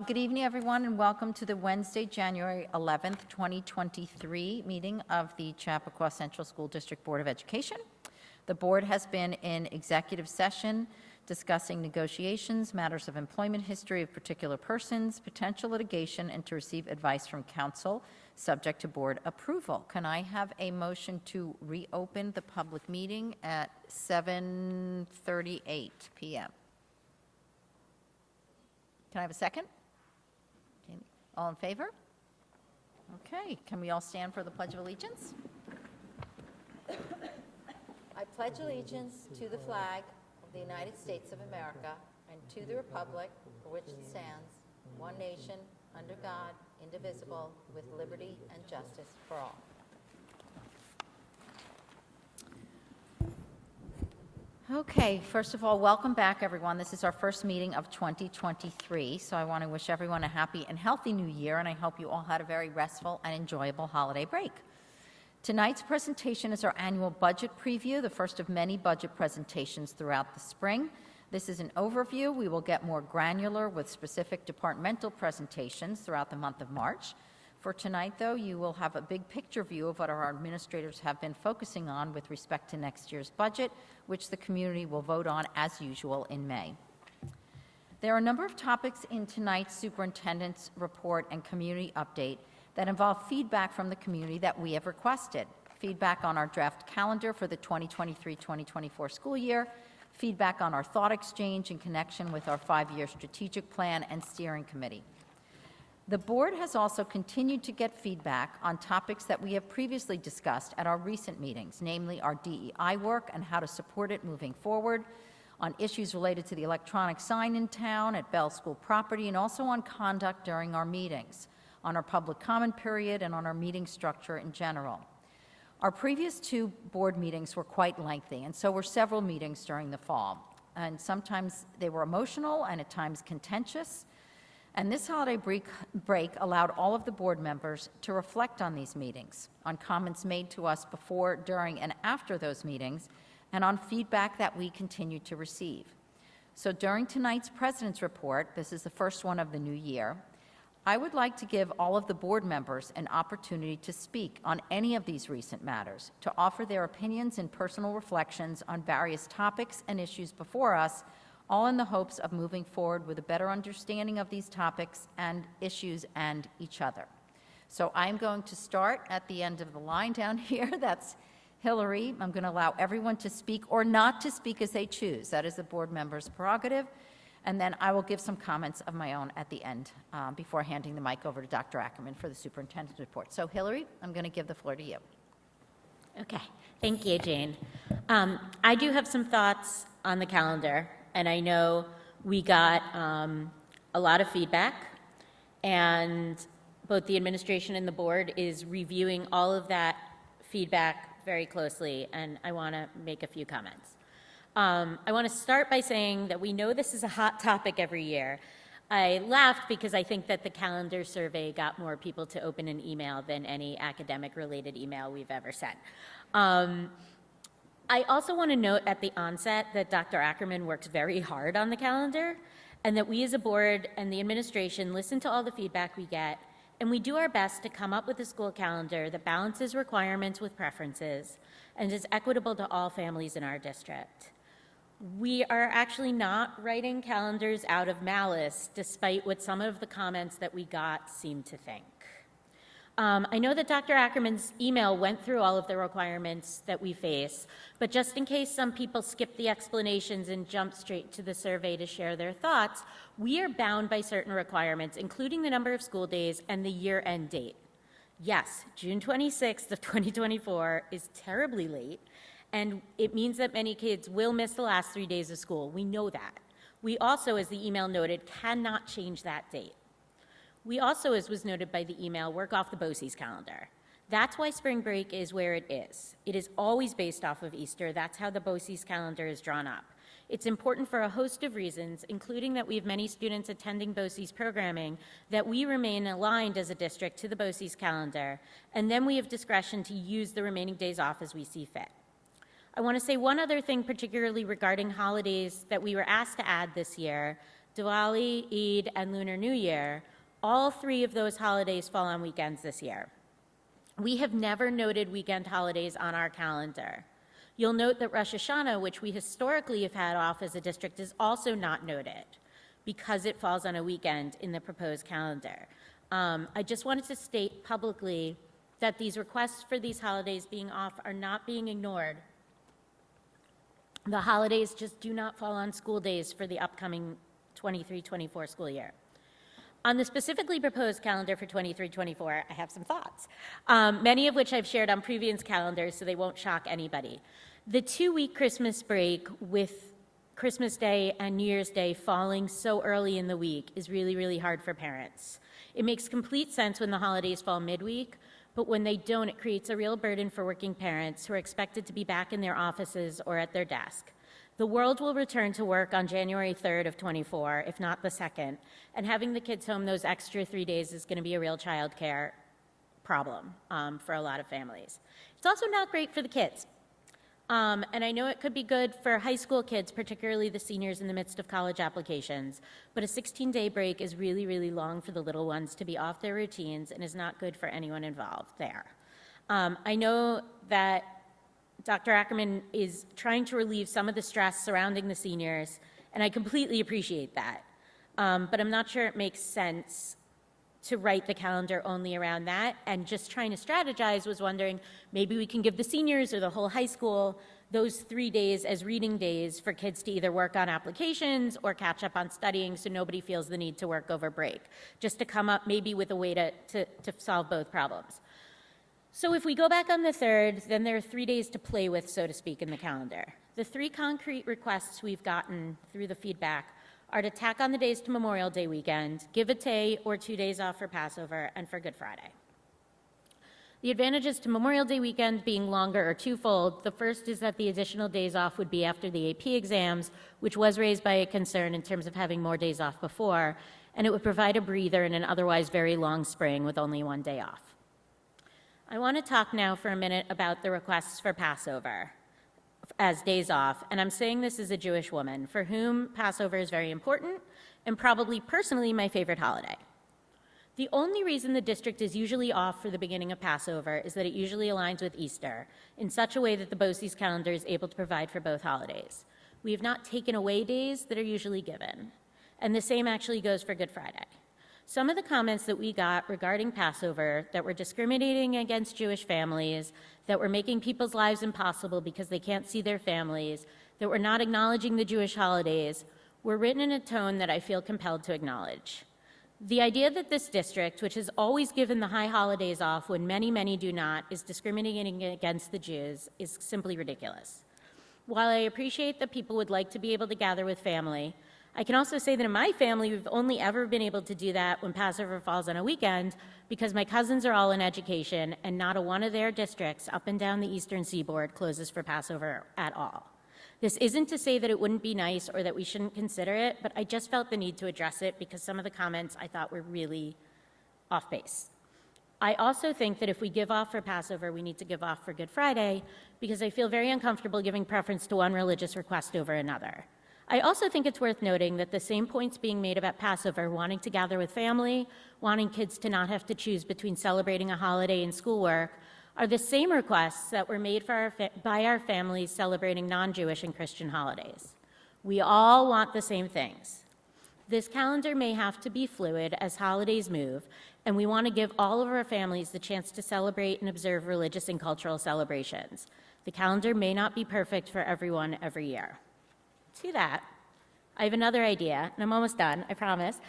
Good evening, everyone, and welcome to the Wednesday, January 11th, 2023 meeting of the Chappaqua Central School District Board of Education. The board has been in executive session discussing negotiations, matters of employment history of particular persons, potential litigation, and to receive advice from counsel, subject to board approval. Can I have a motion to reopen the public meeting at 7:38 p.m.? Can I have a second? All in favor? Okay, can we all stand for the Pledge of Allegiance? I pledge allegiance to the flag of the United States of America and to the republic for which it stands, one nation, under God, indivisible, with liberty and justice for all. Okay, first of all, welcome back, everyone. This is our first meeting of 2023, so I want to wish everyone a happy and healthy new year, and I hope you all had a very restful and enjoyable holiday break. Tonight's presentation is our annual budget preview, the first of many budget presentations throughout the spring. This is an overview. We will get more granular with specific departmental presentations throughout the month of March. For tonight, though, you will have a big picture view of what our administrators have been focusing on with respect to next year's budget, which the community will vote on as usual in May. There are a number of topics in tonight's superintendent's report and community update that involve feedback from the community that we have requested. Feedback on our draft calendar for the 2023-2024 school year, feedback on our thought exchange in connection with our 5-year strategic plan and steering committee. The board has also continued to get feedback on topics that we have previously discussed at our recent meetings, namely our DEI work and how to support it moving forward, on issues related to the electronic sign in town at Bell School property, and also on conduct during our meetings, on our public comment period, and on our meeting structure in general. Our previous 2 board meetings were quite lengthy, and so were several meetings during the fall. And sometimes they were emotional and at times contentious. And this holiday break allowed all of the board members to reflect on these meetings, on comments made to us before, during, and after those meetings, and on feedback that we continue to receive. So during tonight's President's Report, this is the first one of the new year, I would like to give all of the board members an opportunity to speak on any of these recent matters, to offer their opinions and personal reflections on various topics and issues before us, all in the hopes of moving forward with a better understanding of these topics and issues and each other. So I'm going to start at the end of the line down here. That's Hillary. I'm going to allow everyone to speak or not to speak as they choose. That is the board member's prerogative. And then I will give some comments of my own at the end before handing the mic over to Dr. Ackerman for the superintendent's report. So Hillary, I'm going to give the floor to you. Okay. Thank you, Jane. I do have some thoughts on the calendar. And I know we got a lot of feedback, and both the administration and the board is reviewing all of that feedback very closely, and I want to make a few comments. I want to start by saying that we know this is a hot topic every year. I laughed because I think that the calendar survey got more people to open an email than any academic-related email we've ever sent. I also want to note at the onset that Dr. Ackerman works very hard on the calendar, and that we as a board and the administration listen to all the feedback we get, and we do our best to come up with a school calendar that balances requirements with preferences and is equitable to all families in our district. We are actually not writing calendars out of malice, despite what some of the comments that we got seem to think. I know that Dr. Ackerman's email went through all of the requirements that we face, but just in case some people skip the explanations and jump straight to the survey to share their thoughts, we are bound by certain requirements, including the number of school days and the year-end date. Yes, June 26th of 2024 is terribly late, and it means that many kids will miss the last 3 days of school. We know that. We also, as the email noted, cannot change that date. We also, as was noted by the email, work off the BOCES calendar. That's why spring break is where it is. It is always based off of Easter. That's how the BOCES calendar is drawn up. It's important for a host of reasons, including that we have many students attending BOCES programming, that we remain aligned as a district to the BOCES calendar, and then we have discretion to use the remaining days off as we see fit. I want to say one other thing, particularly regarding holidays that we were asked to add this year, Diwali, Eid, and Lunar New Year, all three of those holidays fall on weekends this year. We have never noted weekend holidays on our calendar. You'll note that Rosh Hashanah, which we historically have had off as a district, is also not noted because it falls on a weekend in the proposed calendar. I just wanted to state publicly that these requests for these holidays being off are not being ignored. The holidays just do not fall on school days for the upcoming 23-24 school year. On the specifically proposed calendar for 23-24, I have some thoughts, many of which I've shared on previous calendars, so they won't shock anybody. The 2-week Christmas break with Christmas Day and New Year's Day falling so early in the week is really, really hard for parents. It makes complete sense when the holidays fall midweek, but when they don't, it creates a real burden for working parents who are expected to be back in their offices or at their desk. The world will return to work on January 3rd of 24, if not the 2nd, and having the kids home those extra 3 days is going to be a real childcare problem for a lot of families. It's also not great for the kids. And I know it could be good for high school kids, particularly the seniors in the midst of college applications, but a 16-day break is really, really long for the little ones to be off their routines and is not good for anyone involved there. I know that Dr. Ackerman is trying to relieve some of the stress surrounding the seniors, and I completely appreciate that. But I'm not sure it makes sense to write the calendar only around that, and just trying to strategize was wondering, maybe we can give the seniors or the whole high school those 3 days as reading days for kids to either work on applications or catch up on studying so nobody feels the need to work over break, just to come up maybe with a way to solve both problems. So if we go back on the 3rd, then there are 3 days to play with, so to speak, in the calendar. The 3 concrete requests we've gotten through the feedback are to tack on the days to Memorial Day weekend, give a day or 2 days off for Passover, and for Good Friday. The advantages to Memorial Day weekend being longer are twofold. The first is that the additional days off would be after the AP exams, which was raised by a concern in terms of having more days off before, and it would provide a breather in an otherwise very long spring with only 1 day off. I want to talk now for a minute about the requests for Passover as days off, and I'm saying this as a Jewish woman for whom Passover is very important and probably personally my favorite holiday. The only reason the district is usually off for the beginning of Passover is that it usually aligns with Easter in such a way that the BOCES calendar is able to provide for both holidays. We have not taken away days that are usually given, and the same actually goes for Good Friday. Some of the comments that we got regarding Passover that were discriminating against Jewish families, that were making people's lives impossible because they can't see their families, that were not acknowledging the Jewish holidays, were written in a tone that I feel compelled to acknowledge. The idea that this district, which has always given the high holidays off when many, many do not, is discriminating against the Jews is simply ridiculous. While I appreciate that people would like to be able to gather with family, I can also say that in my family, we've only ever been able to do that when Passover falls on a weekend because my cousins are all in education and not a one of their districts up and down the eastern seaboard closes for Passover at all. This isn't to say that it wouldn't be nice or that we shouldn't consider it, but I just felt the need to address it because some of the comments I thought were really off base. I also think that if we give off for Passover, we need to give off for Good Friday because I feel very uncomfortable giving preference to one religious request over another. I also think it's worth noting that the same points being made about Passover, wanting to gather with family, wanting kids to not have to choose between celebrating a holiday and schoolwork, are the same requests that were made by our families celebrating non-Jewish and Christian holidays. We all want the same things. This calendar may have to be fluid as holidays move, and we want to give all of our families the chance to celebrate and observe religious and cultural celebrations. The calendar may not be perfect for everyone every year. To that, I have another idea, and I'm almost done, I promise.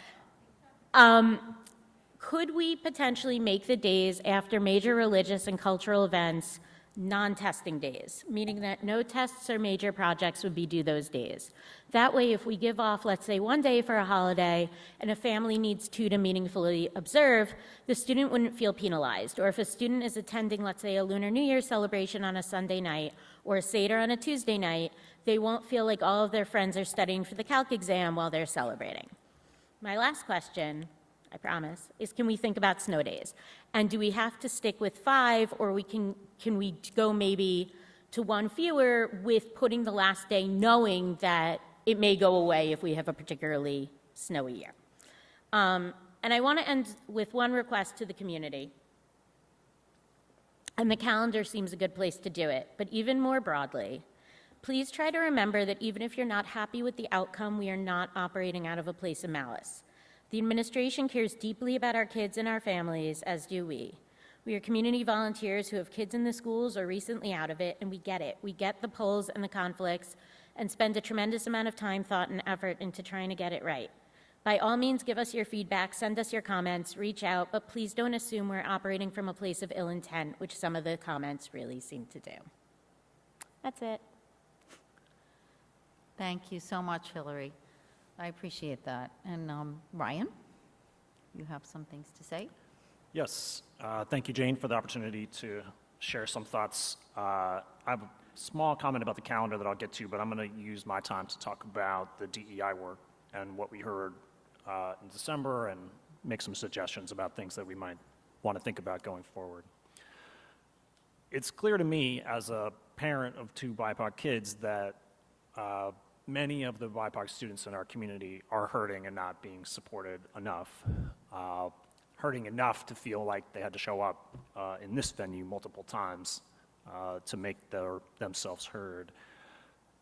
Could we potentially make the days after major religious and cultural events non-testing days, meaning that no tests or major projects would be due those days? That way, if we give off, let's say, 1 day for a holiday and a family needs 2 to meaningfully observe, the student wouldn't feel penalized. Or if a student is attending, let's say, a Lunar New Year celebration on a Sunday night or a Seder on a Tuesday night, they won't feel like all of their friends are studying for the calc exam while they're celebrating. My last question, I promise, is can we think about snow days? And do we have to stick with 5, or can we go maybe to 1 fewer with putting the last day knowing that it may go away if we have a particularly snowy year. And I want to end with one request to the community. And the calendar seems a good place to do it, but even more broadly, please try to remember that even if you're not happy with the outcome, we are not operating out of a place of malice. The administration cares deeply about our kids and our families, as do we. We are community volunteers who have kids in the schools or recently out of it, and we get it. We get the polls and the conflicts and spend a tremendous amount of time, thought, and effort into trying to get it right. By all means, give us your feedback, send us your comments, reach out, but please don't assume we're operating from a place of ill intent, which some of the comments really seem to do. That's it. Thank you so much, Hillary. I appreciate that. And Ryan, you have some things to say? Yes, thank you, Jane, for the opportunity to share some thoughts. I have a small comment about the calendar that I'll get to, but I'm going to use my time to talk about the DEI work and what we heard in December and make some suggestions about things that we might want to think about going forward. It's clear to me as a parent of two BIPOC kids that many of the BIPOC students in our community are hurting and not being supported enough. Hurting enough to feel like they had to show up in this venue multiple times to make themselves heard.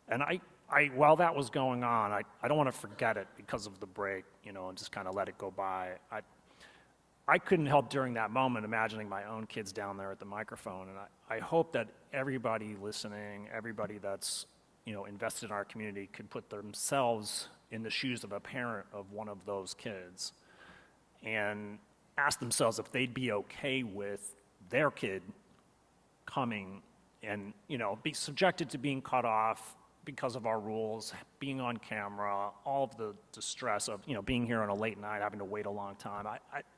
And while that was going on, I don't want to forget it because of the break, and just kind of let it go by. I couldn't help during that moment imagining my own kids down there at the microphone, and I hope that everybody listening, everybody that's invested in our community could put themselves in the shoes of a parent of one of those kids and ask themselves if they'd be okay with their kid coming and, be subjected to being cut off because of our rules, being on camera, all of the distress of, being here on a late night, having to wait a long time.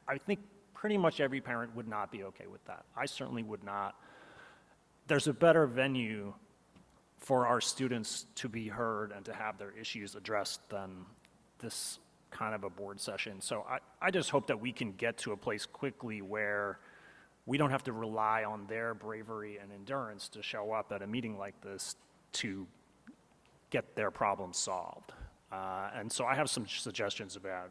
I think pretty much every parent would not be okay with that. I certainly would not. There's a better venue for our students to be heard and to have their issues addressed than this kind of a board session. So I just hope that we can get to a place quickly where we don't have to rely on their bravery and endurance to show up at a meeting like this to get their problems solved. And so I have some suggestions about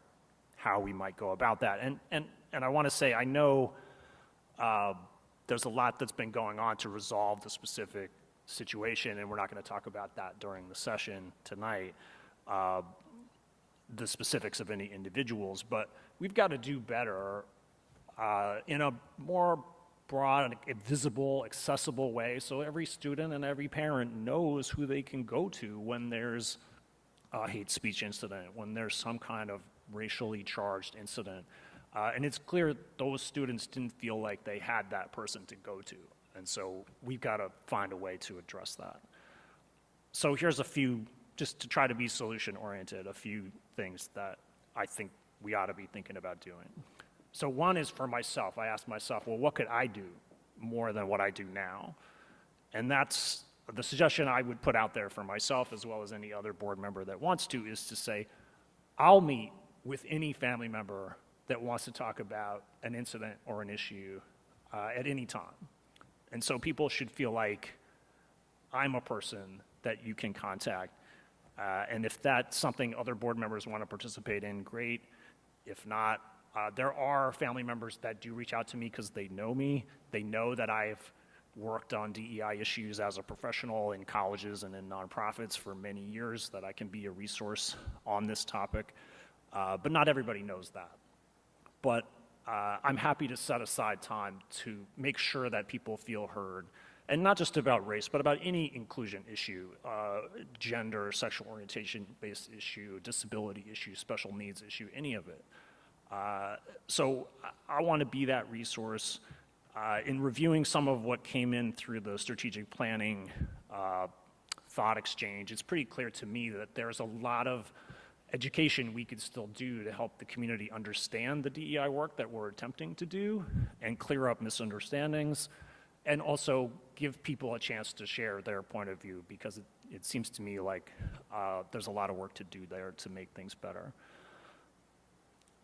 how we might go about that. And I want to say, I know there's a lot that's been going on to resolve the specific situation, and we're not going to talk about that during the session tonight, the specifics of any individuals, but we've got to do better in a more broad, visible, accessible way so every student and every parent knows who they can go to when there's a hate speech incident, when there's some kind of racially charged incident. And it's clear those students didn't feel like they had that person to go to. And so we've got to find a way to address that. So here's a few, just to try to be solution-oriented, a few things that I think we ought to be thinking about doing. So one is for myself. I asked myself, well, what could I do more than what I do now? And that's the suggestion I would put out there for myself, as well as any other board member that wants to, is to say, I'll meet with any family member that wants to talk about an incident or an issue at any time. And so people should feel like I'm a person that you can contact. And if that's something other board members want to participate in, great. If not, there are family members that do reach out to me because they know me. They know that I've worked on DEI issues as a professional in colleges and in nonprofits for many years, that I can be a resource on this topic. But not everybody knows that. But I'm happy to set aside time to make sure that people feel heard, and not just about race, but about any inclusion issue, gender, sexual orientation-based issue, disability issue, special needs issue, any of it. So I want to be that resource. In reviewing some of what came in through the strategic planning thought exchange, it's pretty clear to me that there's a lot of education we could still do to help the community understand the DEI work that we're attempting to do and clear up misunderstandings, and also give people a chance to share their point of view, because it seems to me like there's a lot of work to do there to make things better.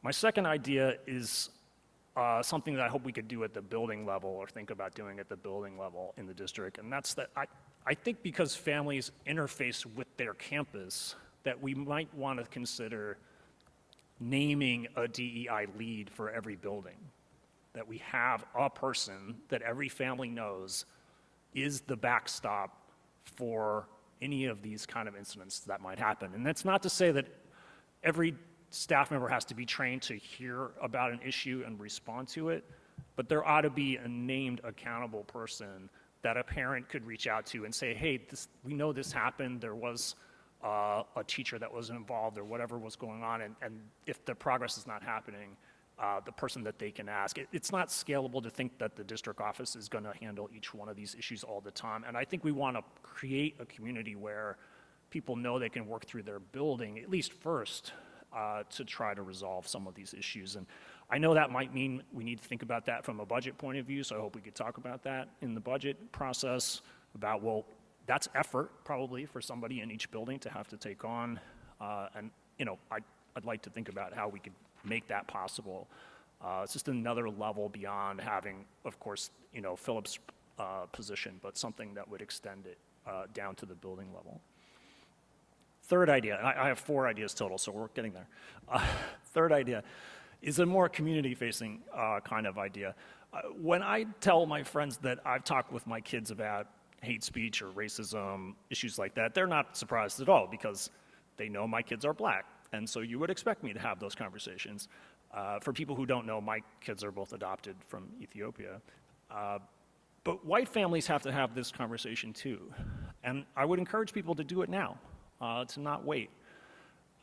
My second idea is something that I hope we could do at the building level, or think about doing at the building level in the district, and that's that I think because families interface with their campus, that we might want to consider naming a DEI lead for every building, that we have a person that every family knows is the backstop for any of these kind of incidents that might happen. And that's not to say that every staff member has to be trained to hear about an issue and respond to it, but there ought to be a named accountable person that a parent could reach out to and say, hey, we know this happened, there was a teacher that was involved or whatever was going on, and if the progress is not happening, the person that they can ask. It's not scalable to think that the district office is going to handle each one of these issues all the time, and I think we want to create a community where people know they can work through their building, at least first, to try to resolve some of these issues. And I know that might mean we need to think about that from a budget point of view, so I hope we could talk about that in the budget process, about, well, that's effort probably for somebody in each building to have to take on, and I'd like to think about how we could make that possible. It's just another level beyond having, of course, Philip's position, but something that would extend it down to the building level. Third idea, and I have 4 ideas total, so we're getting there. Third idea is a more community-facing kind of idea. When I tell my friends that I've talked with my kids about hate speech or racism, issues like that, they're not surprised at all because they know my kids are black. And so you would expect me to have those conversations. For people who don't know, my kids are both adopted from Ethiopia. But white families have to have this conversation too. And I would encourage people to do it now, to not wait,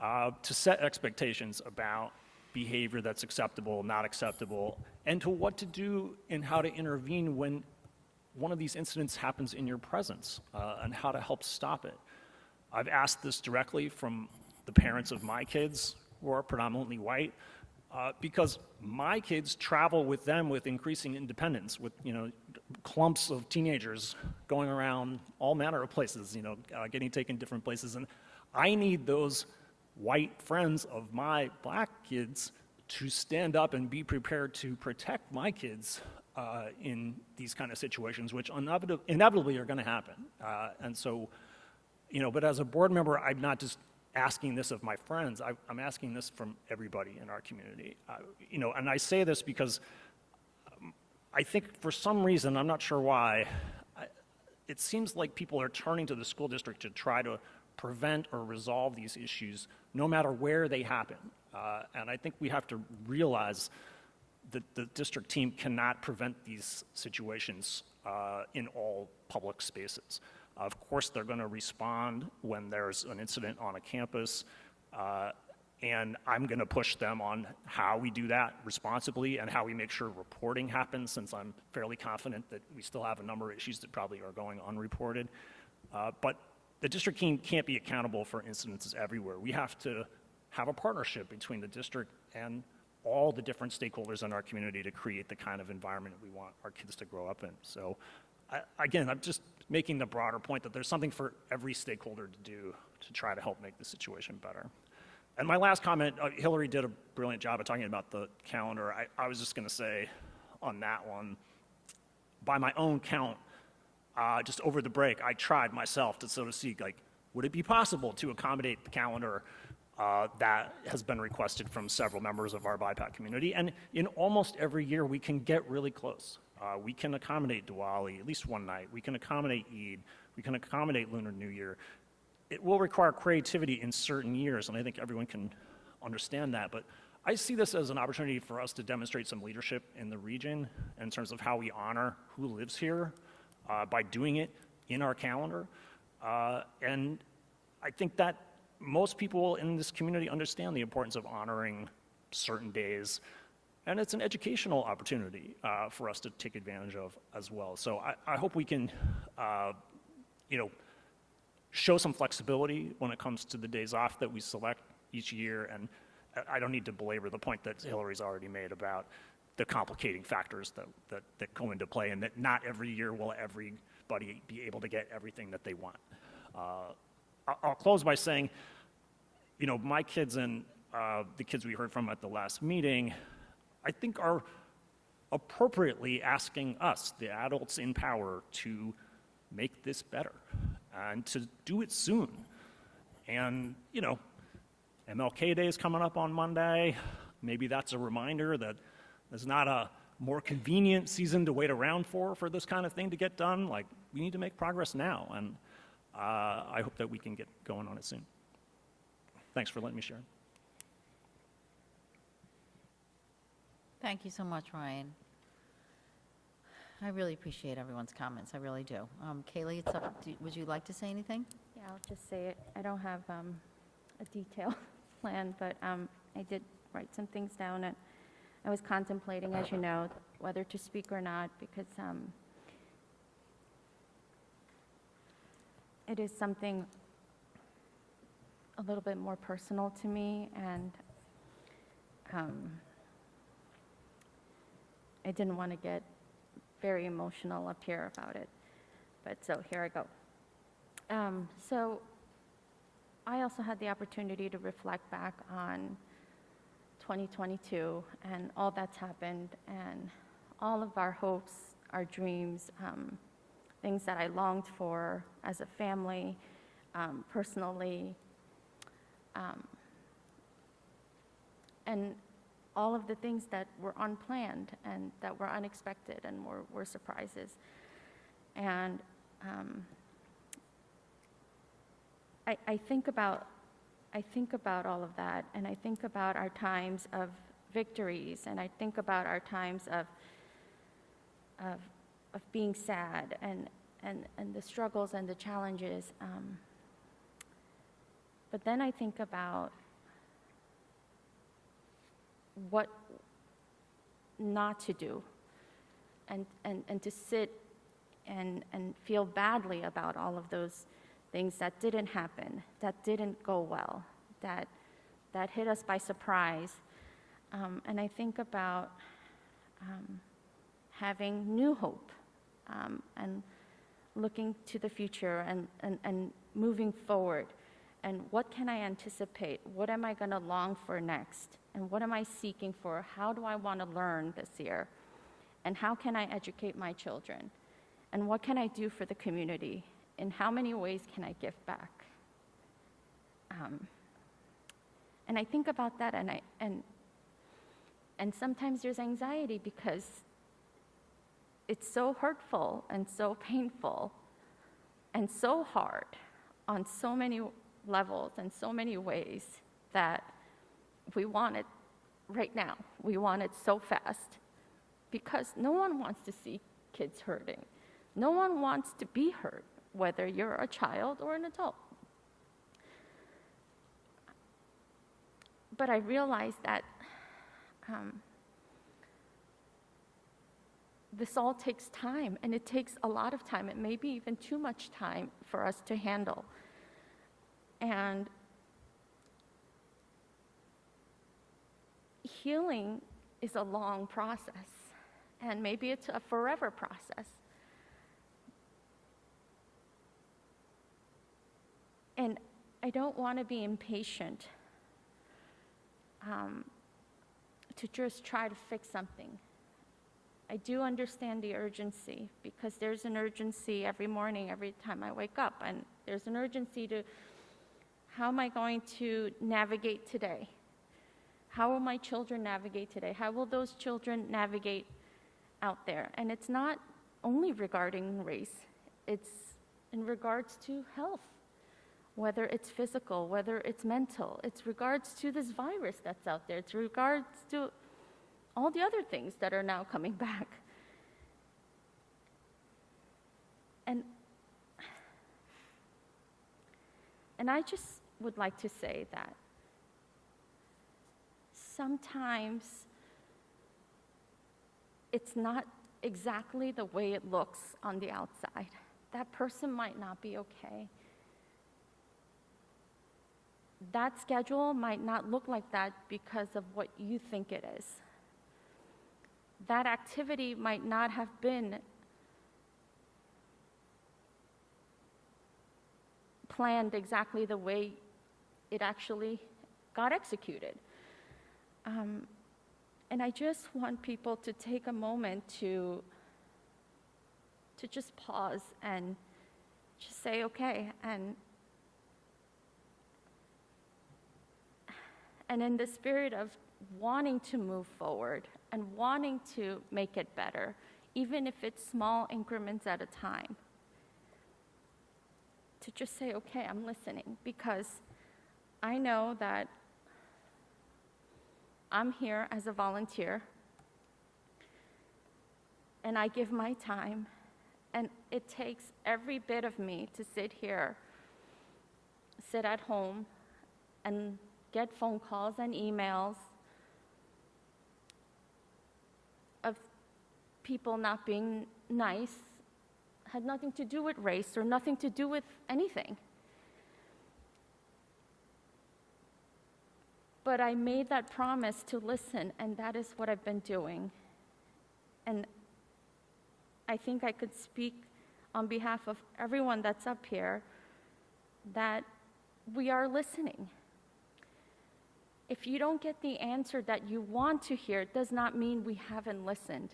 to set expectations about behavior that's acceptable, not acceptable, and to what to do and how to intervene when one of these incidents happens in your presence, and how to help stop it. I've asked this directly from the parents of my kids, who are predominantly white, because my kids travel with them with increasing independence, with clumps of teenagers going around all manner of places, getting taken different places, and I need those white friends of my black kids to stand up and be prepared to protect my kids in these kind of situations, which inevitably are going to happen. And so, but as a board member, I'm not just asking this of my friends, I'm asking this from everybody in our community. And I say this because I think for some reason, I'm not sure why, it seems like people are turning to the school district to try to prevent or resolve these issues no matter where they happen. And I think we have to realize that the district team cannot prevent these situations in all public spaces. Of course, they're going to respond when there's an incident on a campus, and I'm going to push them on how we do that responsibly and how we make sure reporting happens, since I'm fairly confident that we still have a number of issues that probably are going unreported. But the district team can't be accountable for incidences everywhere. We have to have a partnership between the district and all the different stakeholders in our community to create the kind of environment we want our kids to grow up in. So again, I'm just making the broader point that there's something for every stakeholder to do to try to help make the situation better. And my last comment, Hillary did a brilliant job of talking about the calendar. I was just going to say on that one, by my own count, just over the break, I tried myself to sort of see, would it be possible to accommodate the calendar that has been requested from several members of our BIPOC community? And in almost every year, we can get really close. We can accommodate Diwali, at least one night. We can accommodate Eid. We can accommodate Lunar New Year. It will require creativity in certain years, and I think everyone can understand that. But I see this as an opportunity for us to demonstrate some leadership in the region in terms of how we honor who lives here by doing it in our calendar. And I think that most people in this community understand the importance of honoring certain days, and it's an educational opportunity for us to take advantage of as well. So I hope we can, show some flexibility when it comes to the days off that we select each year. And I don't need to belabor the point that Hillary's already made about the complicating factors that go into play, and that not every year will everybody be able to get everything that they want. I'll close by saying, my kids and the kids we heard from at the last meeting, I think are appropriately asking us, the adults in power, to make this better and to do it soon. And, MLK Day is coming up on Monday. Maybe that's a reminder that there's not a more convenient season to wait around for this kind of thing to get done. Like, we need to make progress now, and I hope that we can get going on it soon. Thanks for letting me share. Thank you so much, Ryan. I really appreciate everyone's comments, I really do. Kaylee, it's up, would you like to say anything? Yeah, I'll just say it. I don't have a detailed plan, but I did write some things down, and I was contemplating, as you know, whether to speak or not, because it is something a little bit more personal to me, and I didn't want to get very emotional up here about it, but so here I go. So I also had the opportunity to reflect back on 2022 and all that's happened, and all of our hopes, our dreams, things that I longed for as a family, personally, and all of the things that were unplanned and that were unexpected and were surprises. And I think about all of that, and I think about our times of victories, and I think about our times of being sad and the struggles and the challenges. But then I think about what not to do, and to sit and feel badly about all of those things that didn't happen, that didn't go well, that hit us by surprise. And I think about having new hope, and looking to the future and moving forward. And what can I anticipate? What am I going to long for next? And what am I seeking for? How do I want to learn this year? And how can I educate my children? And what can I do for the community? In how many ways can I give back? And I think about that, and sometimes there's anxiety because it's so hurtful and so painful and so hard on so many levels and so many ways that we want it right now. We want it so fast because no one wants to see kids hurting. No one wants to be hurt, whether you're a child or an adult. But I realized that this all takes time, and it takes a lot of time. It may be even too much time for us to handle. And healing is a long process, and maybe it's a forever process. And I don't want to be impatient to just try to fix something. I do understand the urgency, because there's an urgency every morning, every time I wake up, and there's an urgency to how am I going to navigate today? How will my children navigate today? How will those children navigate out there? And it's not only regarding race, it's in regards to health, whether it's physical, whether it's mental. It's regards to this virus that's out there. It's regards to all the other things that are now coming back. And I just would like to say that sometimes it's not exactly the way it looks on the outside. That person might not be okay. That schedule might not look like that because of what you think it is. That activity might not have been planned exactly the way it actually got executed. And I just want people to take a moment to just pause and just say, okay, and And in the spirit of wanting to move forward and wanting to make it better, even if it's small increments at a time, to just say, okay, I'm listening, because I know that I'm here as a volunteer, and I give my time, and it takes every bit of me to sit here, sit at home, and get phone calls and emails of people not being nice. Had nothing to do with race or nothing to do with anything. But I made that promise to listen, and that is what I've been doing. And I think I could speak on behalf of everyone that's up here that we are listening. If you don't get the answer that you want to hear, it does not mean we haven't listened.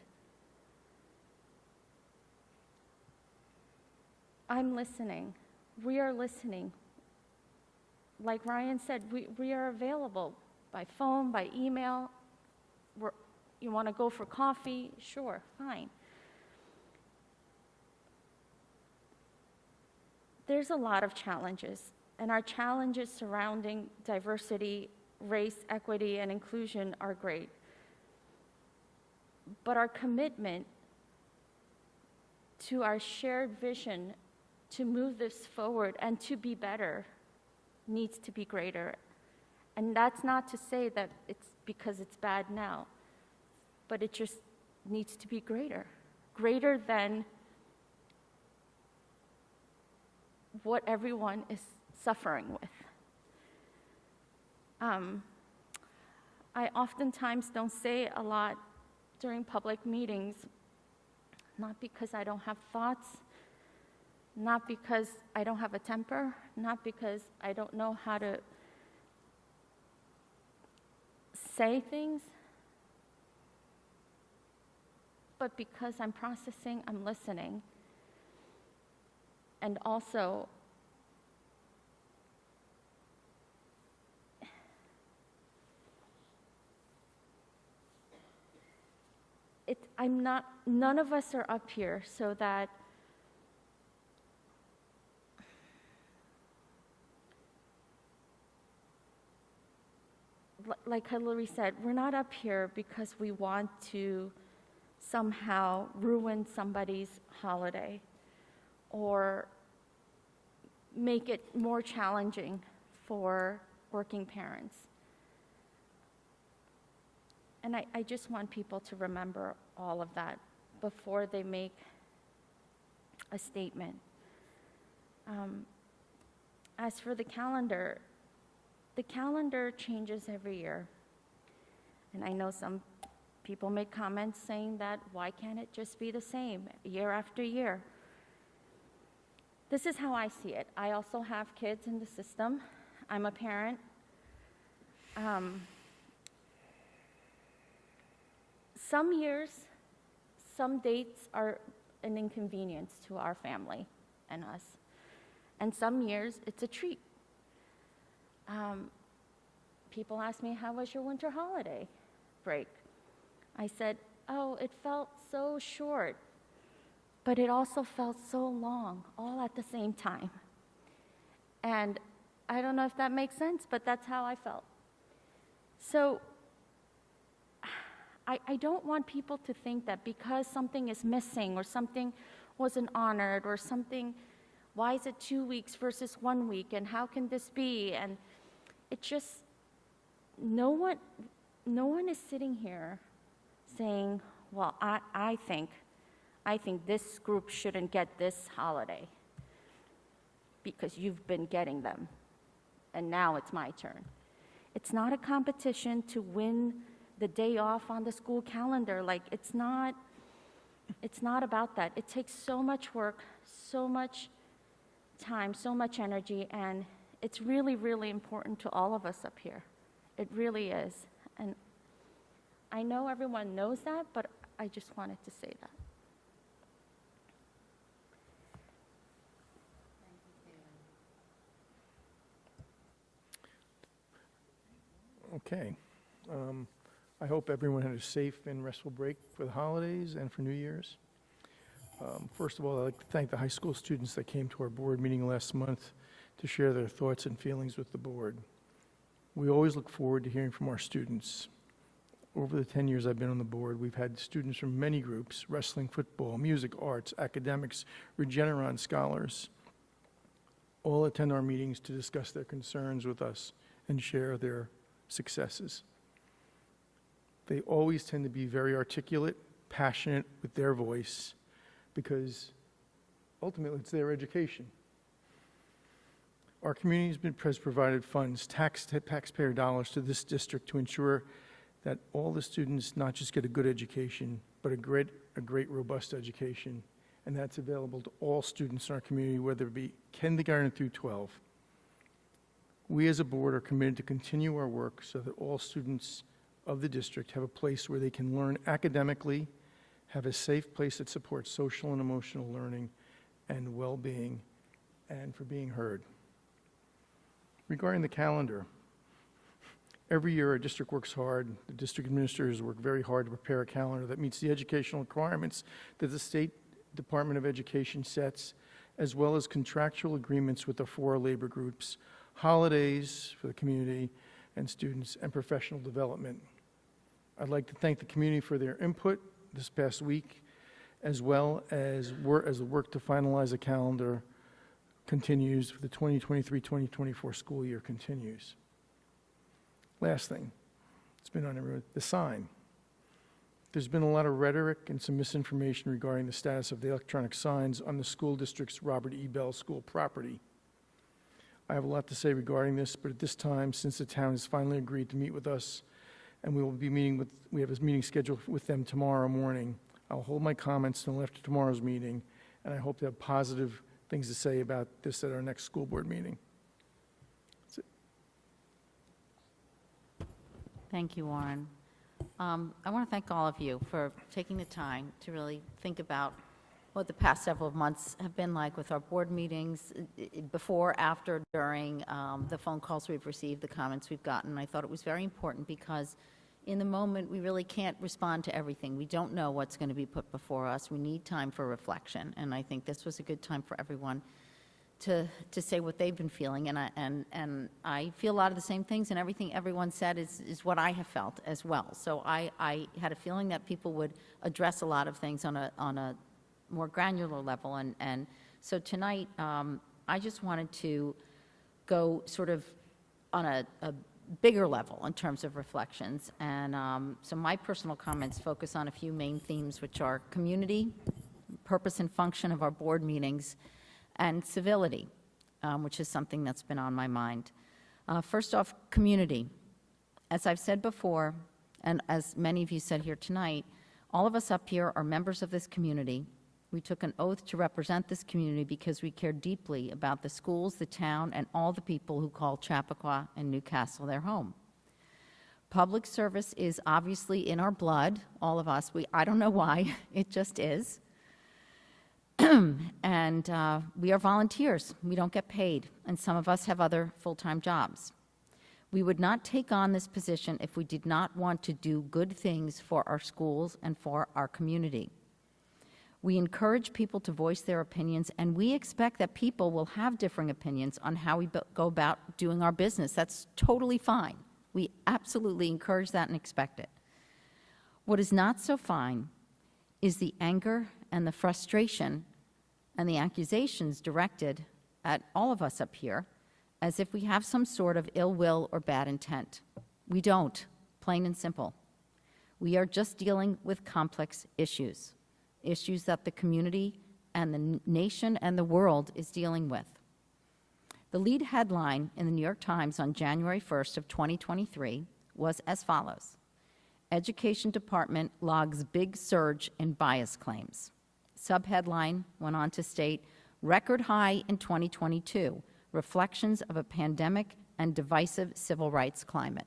I'm listening. We are listening. Like Ryan said, we are available by phone, by email. You want to go for coffee? Sure, fine. There's a lot of challenges, and our challenges surrounding diversity, race, equity, and inclusion are great. But our commitment to our shared vision to move this forward and to be better needs to be greater. And that's not to say that it's because it's bad now, but it just needs to be greater. Greater than what everyone is suffering with. I oftentimes don't say a lot during public meetings, not because I don't have thoughts, not because I don't have a temper, not because I don't know how to say things, but because I'm processing, I'm listening. And also, none of us are up here so that like Hillary said, we're not up here because we want to somehow ruin somebody's holiday or make it more challenging for working parents. And I just want people to remember all of that before they make a statement. As for the calendar changes every year. And I know some people make comments saying that, why can't it just be the same year after year? This is how I see it. I also have kids in the system. I'm a parent. Some years, some dates are an inconvenience to our family and us. And some years, it's a treat. People ask me, how was your winter holiday break? I said, oh, it felt so short, but it also felt so long, all at the same time. And I don't know if that makes sense, but that's how I felt. So I don't want people to think that because something is missing or something wasn't honored or something, why is it 2 weeks versus 1 week, and how can this be? And it just, no one is sitting here saying, well, I think this group shouldn't get this holiday because you've been getting them, and now it's my turn. It's not a competition to win the day off on the school calendar. Like, it's not about that. It takes so much work, so much time, so much energy, and it's really, really important to all of us up here. It really is. And I know everyone knows that, but I just wanted to say that. Okay. I hope everyone had a safe and restful break for the holidays and for New Year's. First of all, I'd like to thank the high school students that came to our board meeting last month to share their thoughts and feelings with the board. We always look forward to hearing from our students. Over the 10 years I've been on the board, we've had students from many groups: wrestling, football, music, arts, academics, Regeneron scholars, all attend our meetings to discuss their concerns with us and share their successes. They always tend to be very articulate, passionate with their voice, because ultimately it's their education. Our community has provided funds, taxpayer dollars to this district to ensure that all the students not just get a good education, but a great, robust education, and that's available to all students in our community, whether it be kindergarten through 12. We as a board are committed to continue our work so that all students of the district have a place where they can learn academically, have a safe place that supports social and emotional learning and well-being, and for being heard. Regarding the calendar, every year our district works hard. The district administrators work very hard to prepare a calendar that meets the educational requirements that the State Department of Education sets, as well as contractual agreements with the 4 labor groups, holidays for the community and students, and professional development. I'd like to thank the community for their input this past week, as well as the work to finalize a calendar continues for the 2023-2024 school year continues. Last thing, it's been on everyone, the sign. There's been a lot of rhetoric and some misinformation regarding the status of the electronic signs on the school district's Robert E. Bell School property. I have a lot to say regarding this, but at this time, since the town has finally agreed to meet with us, and we have a meeting scheduled with them tomorrow morning, I'll hold my comments until after tomorrow's meeting, and I hope to have positive things to say about this at our next school board meeting. That's it. Thank you, Warren. I want to thank all of you for taking the time to really think about what the past several months have been like with our board meetings, before, after, during, the phone calls we've received, the comments we've gotten. I thought it was very important because in the moment, we really can't respond to everything. We don't know what's going to be put before us. We need time for reflection, and I think this was a good time for everyone to say what they've been feeling, and I feel a lot of the same things, and everything everyone said is what I have felt as well. So I had a feeling that people would address a lot of things on a more granular level, and so tonight I just wanted to go sort of on a bigger level in terms of reflections, and so my personal comments focus on a few main themes, which are community, purpose and function of our board meetings, and civility, which is something that's been on my mind. First off, community. As I've said before, and as many of you said here tonight, all of us up here are members of this community. We took an oath to represent this community because we care deeply about the schools, the town, and all the people who call Chappaqua and Newcastle their home. Public service is obviously in our blood, all of us. I don't know why, it just is. And we are volunteers. We don't get paid, and some of us have other full-time jobs. We would not take on this position if we did not want to do good things for our schools and for our community. We encourage people to voice their opinions, and we expect that people will have differing opinions on how we go about doing our business. That's totally fine. We absolutely encourage that and expect it. What is not so fine is the anger and the frustration and the accusations directed at all of us up here as if we have some sort of ill will or bad intent. We don't, plain and simple. We are just dealing with complex issues that the community and the nation and the world is dealing with. The lead headline in the New York Times on January 1st of 2023 was as follows: Education Department logs big surge in bias claims. Subheadline went on to state, record high in 2022, reflections of a pandemic and divisive civil rights climate.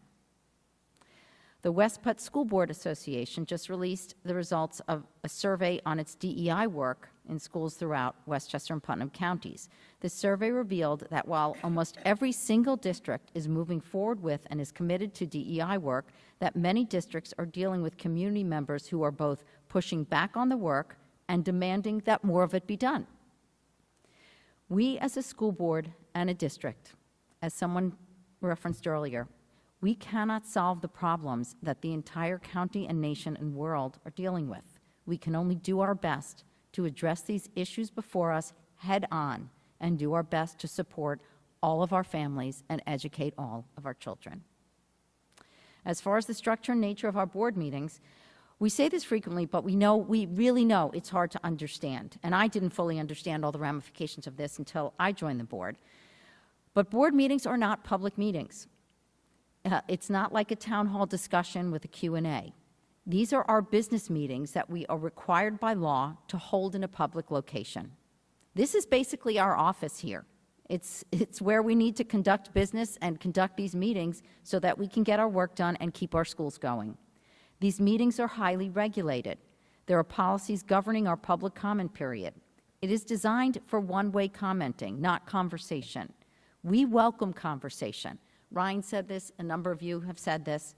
The West Putt School Board Association just released the results of a survey on its DEI work in schools throughout Westchester and Putnam counties. The survey revealed that while almost every single district is moving forward with and is committed to DEI work, that many districts are dealing with community members who are both pushing back on the work and demanding that more of it be done. We as a school board and a district, as someone referenced earlier, we cannot solve the problems that the entire county and nation and world are dealing with. We can only do our best to address these issues before us head on and do our best to support all of our families and educate all of our children. As far as the structure and nature of our board meetings, we say this frequently, but we really know it's hard to understand. And I didn't fully understand all the ramifications of this until I joined the board. But board meetings are not public meetings. It's not like a town hall discussion with a Q&A. These are our business meetings that we are required by law to hold in a public location. This is basically our office here. It's where we need to conduct business and conduct these meetings so that we can get our work done and keep our schools going. These meetings are highly regulated. There are policies governing our public comment period. It is designed for one-way commenting, not conversation. We welcome conversation. Ryan said this, a number of you have said this.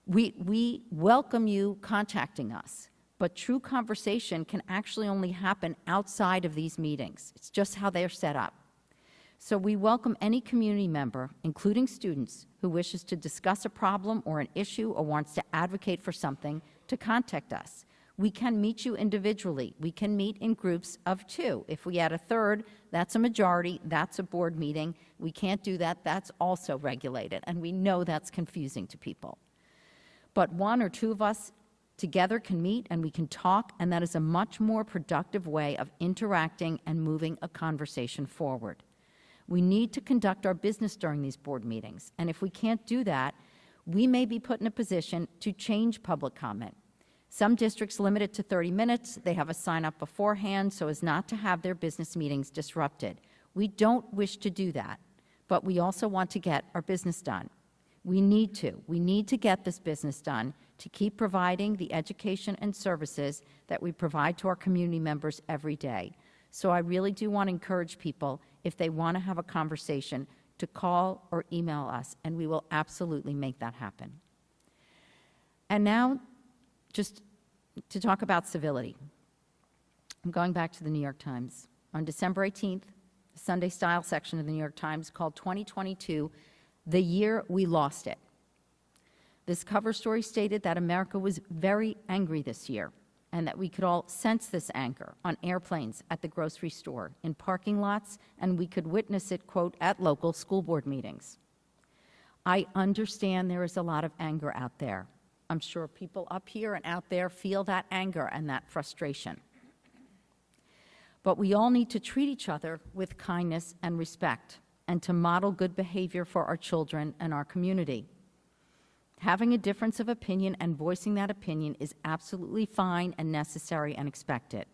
We welcome you contacting us, but true conversation can actually only happen outside of these meetings. It's just how they're set up. So we welcome any community member, including students, who wishes to discuss a problem or an issue or wants to advocate for something, to contact us. We can meet you individually. We can meet in groups of 2. If we add a third, that's a majority, that's a board meeting. We can't do that, that's also regulated, and we know that's confusing to people. But 1 or 2 of us together can meet and we can talk, and that is a much more productive way of interacting and moving a conversation forward. We need to conduct our business during these board meetings, and if we can't do that, we may be put in a position to change public comment. Some districts limit it to 30 minutes. They have a sign up beforehand so as not to have their business meetings disrupted. We don't wish to do that, but we also want to get our business done. We need to get this business done to keep providing the education and services that we provide to our community members every day. So I really do want to encourage people, if they want to have a conversation, to call or email us, and we will absolutely make that happen. And now, just to talk about civility. I'm going back to the New York Times. On December 18th, the Sunday Style section of the New York Times called 2022 the year we lost it. This cover story stated that America was very angry this year, and that we could all sense this anger on airplanes, at the grocery store, in parking lots, and we could witness it, quote, at local school board meetings. I understand there is a lot of anger out there. I'm sure people up here and out there feel that anger and that frustration. But we all need to treat each other with kindness and respect, and to model good behavior for our children and our community. Having a difference of opinion and voicing that opinion is absolutely fine and necessary and expected.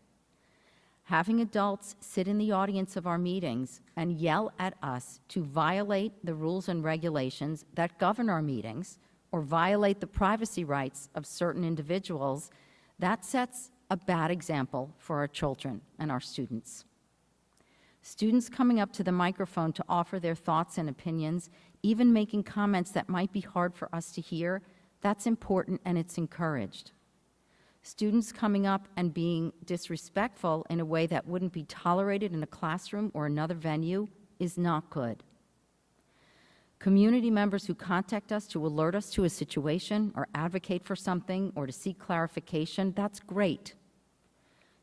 Having adults sit in the audience of our meetings and yell at us to violate the rules and regulations that govern our meetings or violate the privacy rights of certain individuals, that sets a bad example for our children and our students. Students coming up to the microphone to offer their thoughts and opinions, even making comments that might be hard for us to hear, that's important and it's encouraged. Students coming up and being disrespectful in a way that wouldn't be tolerated in a classroom or another venue is not good. Community members who contact us to alert us to a situation or advocate for something or to seek clarification, that's great.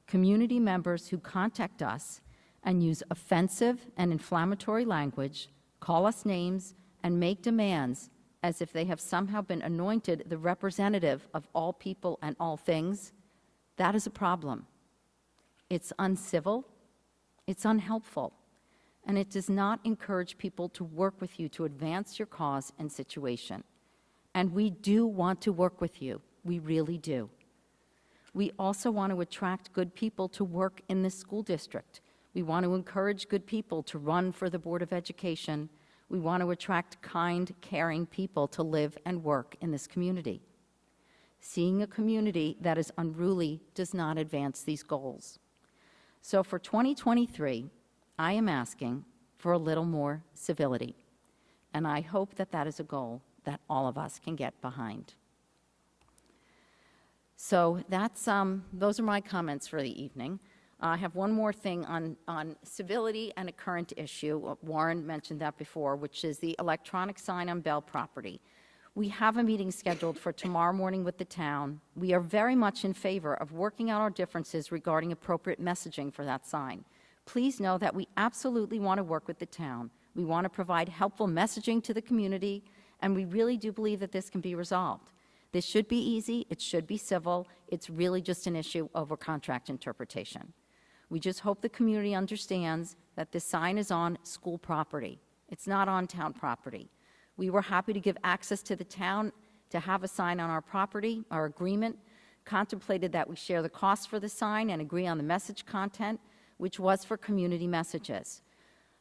Community members who contact us and use offensive and inflammatory language, call us names, and make demands as if they have somehow been anointed the representative of all people and all things, that is a problem. It's uncivil, it's unhelpful, and it does not encourage people to work with you to advance your cause and situation. And we do want to work with you, we really do. We also want to attract good people to work in this school district. We want to encourage good people to run for the Board of Education. We want to attract kind, caring people to live and work in this community. Seeing a community that is unruly does not advance these goals. So for 2023, I am asking for a little more civility, and I hope that that is a goal that all of us can get behind. So that's, those are my comments for the evening. I have one more thing on civility and a current issue. Warren mentioned that before, which is the electronic sign on Bell property. We have a meeting scheduled for tomorrow morning with the town. We are very much in favor of working out our differences regarding appropriate messaging for that sign. Please know that we absolutely want to work with the town. We want to provide helpful messaging to the community, and we really do believe that this can be resolved. This should be easy, it should be civil, it's really just an issue over contract interpretation. We just hope the community understands that this sign is on school property. It's not on town property. We were happy to give access to the town to have a sign on our property. Our agreement contemplated that we share the cost for the sign and agree on the message content, which was for community messages.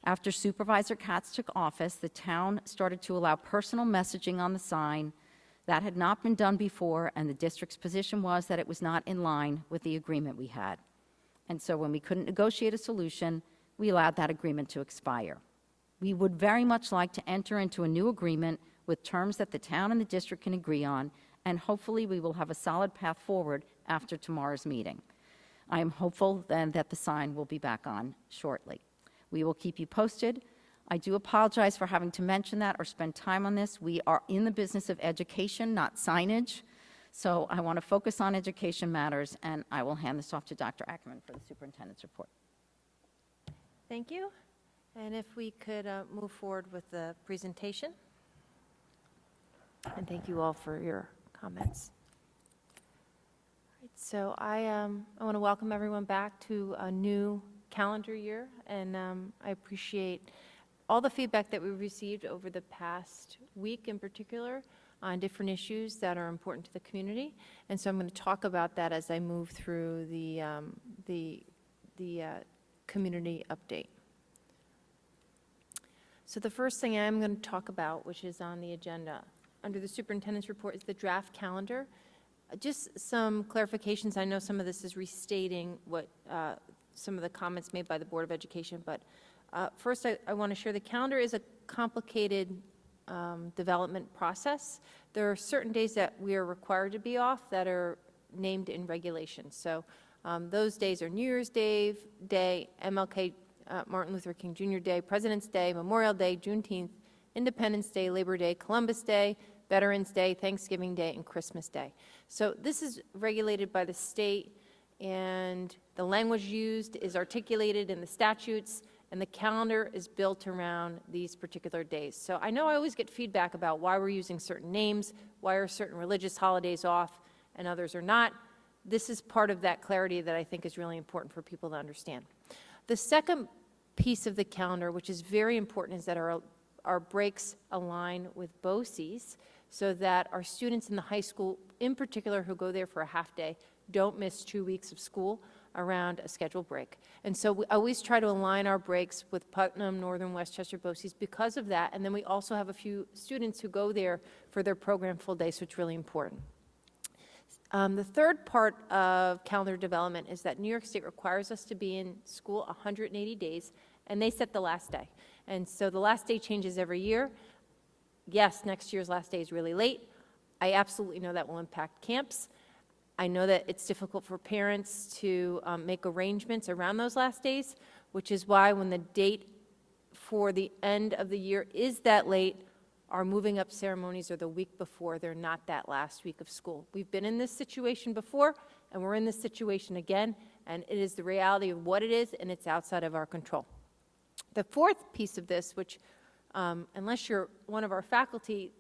After Supervisor Katz took office, the town started to allow personal messaging on the sign. That had not been done before, and the district's position was that it was not in line with the agreement we had. And so when we couldn't negotiate a solution, we allowed that agreement to expire. We would very much like to enter into a new agreement with terms that the town and the district can agree on, and hopefully we will have a solid path forward after tomorrow's meeting. I am hopeful then that the sign will be back on shortly. We will keep you posted. I do apologize for having to mention that or spend time on this. We are in the business of education, not signage. So I want to focus on education matters, and I will hand this off to Dr. Ackerman for the superintendent's report. Thank you. And if we could move forward with the presentation. And thank you all for your comments. All right, so I want to welcome everyone back to a new calendar year, and I appreciate all the feedback that we received over the past week in particular on different issues that are important to the community. And so I'm going to talk about that as I move through the community update. So the first thing I'm going to talk about, which is on the agenda under the superintendent's report, is the draft calendar. Just some clarifications. I know some of this is restating what some of the comments made by the Board of Education, but first I want to share the calendar is a complicated development process. There are certain days that we are required to be off that are named in regulations. So those days are New Year's Day, MLK, Martin Luther King Jr. Day, President's Day, Memorial Day, Juneteenth, Independence Day, Labor Day, Columbus Day, Veterans Day, Thanksgiving Day, and Christmas Day. So this is regulated by the state, and the language used is articulated in the statutes, and the calendar is built around these particular days. So I know I always get feedback about why we're using certain names, why are certain religious holidays off and others are not. This is part of that clarity that I think is really important for people to understand. The second piece of the calendar, which is very important, is that our breaks align with BOCES so that our students in the high school, in particular who go there for a half day, don't miss 2 weeks of school around a scheduled break. And so we always try to align our breaks with Putnam, Northern Westchester, BOCES because of that. And then we also have a few students who go there for their program full day, so it's really important. The third part of calendar development is that New York State requires us to be in school 180 days, and they set the last day. And so the last day changes every year. Yes, next year's last day is really late. I absolutely know that will impact camps. I know that it's difficult for parents to make arrangements around those last days, which is why when the date for the end of the year is that late, our moving up ceremonies are the week before. They're not that last week of school. We've been in this situation before, and we're in this situation again, and it is the reality of what it is, and it's outside of our control. The fourth piece of this, which unless you're one of our faculty,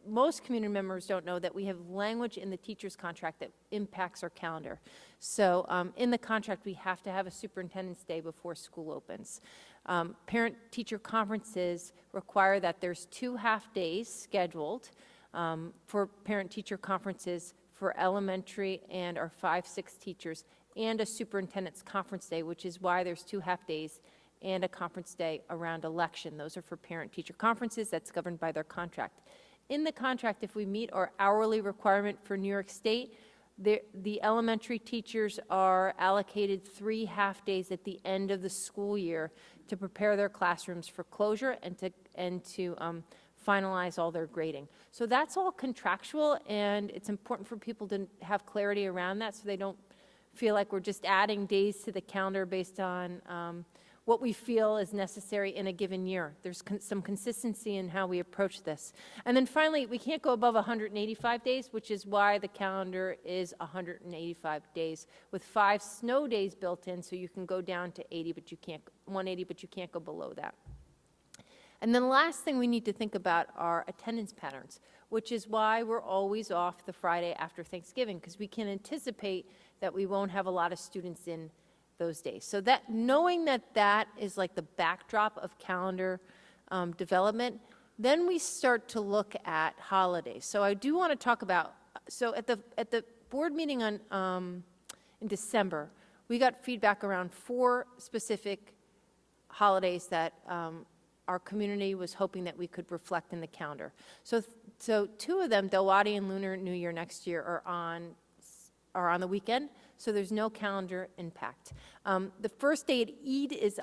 most community members don't know that we have language in the teacher's contract that impacts our calendar. So in the contract, we have to have a superintendent's day before school opens. Parent-teacher conferences require that there's 2 half-days scheduled for parent-teacher conferences for elementary and our 5-6 teachers, and a superintendent's conference day, which is why there's 2 half-days and a conference day around election. Those are for parent-teacher conferences. That's governed by their contract. In the contract, if we meet our hourly requirement for New York State, The elementary teachers are allocated 3 half-days at the end of the school year to prepare their classrooms for closure and to finalize all their grading. So that's all contractual, and it's important for people to have clarity around that so they don't feel like we're just adding days to the calendar based on what we feel is necessary in a given year. There's some consistency in how we approach this. And then finally, we can't go above 185 days, which is why the calendar is 185 days with 5 snow days built in, so you can go down to 80, but you can't 180, but you can't go below that. And then the last thing we need to think about are attendance patterns, which is why we're always off the Friday after Thanksgiving, because we can anticipate that we won't have a lot of students in those days. So that, knowing that that is like the backdrop of calendar development, then we start to look at holidays. So I do want to talk about, so at the board meeting in December, we got feedback around 4 specific holidays that our community was hoping that we could reflect in the calendar. So 2 of them, Dilawadi and Lunar New Year next year, are on the weekend, so there's no calendar impact. The first day at Eid is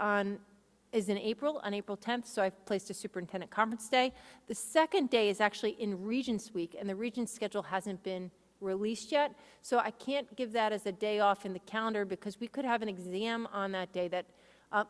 in April, on April 10th, so I've placed a superintendent conference day. The second day is actually in Regents Week, and the Regents schedule hasn't been released yet, so I can't give that as a day off in the calendar because we could have an exam on that day that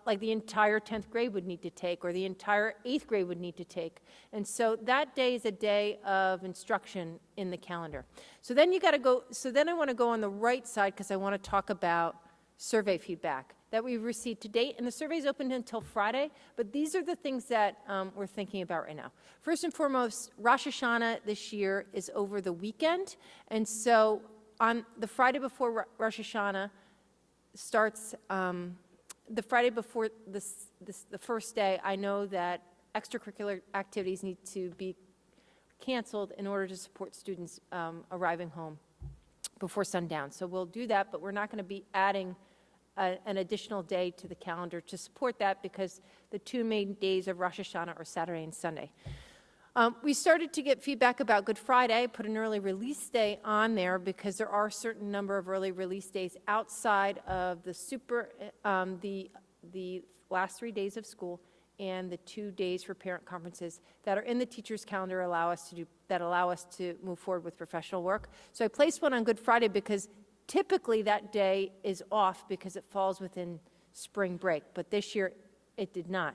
like the entire 10th grade would need to take, or the entire 8th grade would need to take. And so that day is a day of instruction in the calendar. So then you got to go, so then I want to go on the right side because I want to talk about survey feedback that we've received to date. And the survey's open until Friday, but these are the things that we're thinking about right now. First and foremost, Rosh Hashanah this year is over the weekend. And so on the Friday before Rosh Hashanah starts, the Friday before the first day, I know that extracurricular activities need to be canceled in order to support students arriving home before sundown. So we'll do that, but we're not going to be adding an additional day to the calendar to support that because the 2 main days of Rosh Hashanah are Saturday and Sunday. We started to get feedback about Good Friday, put an early release day on there because there are a certain number of early release days outside of the last 3 days of school and the 2 days for parent conferences that are in the teacher's calendar allow us to move forward with professional work. So I placed one on Good Friday because typically that day is off because it falls within spring break, but this year it did not.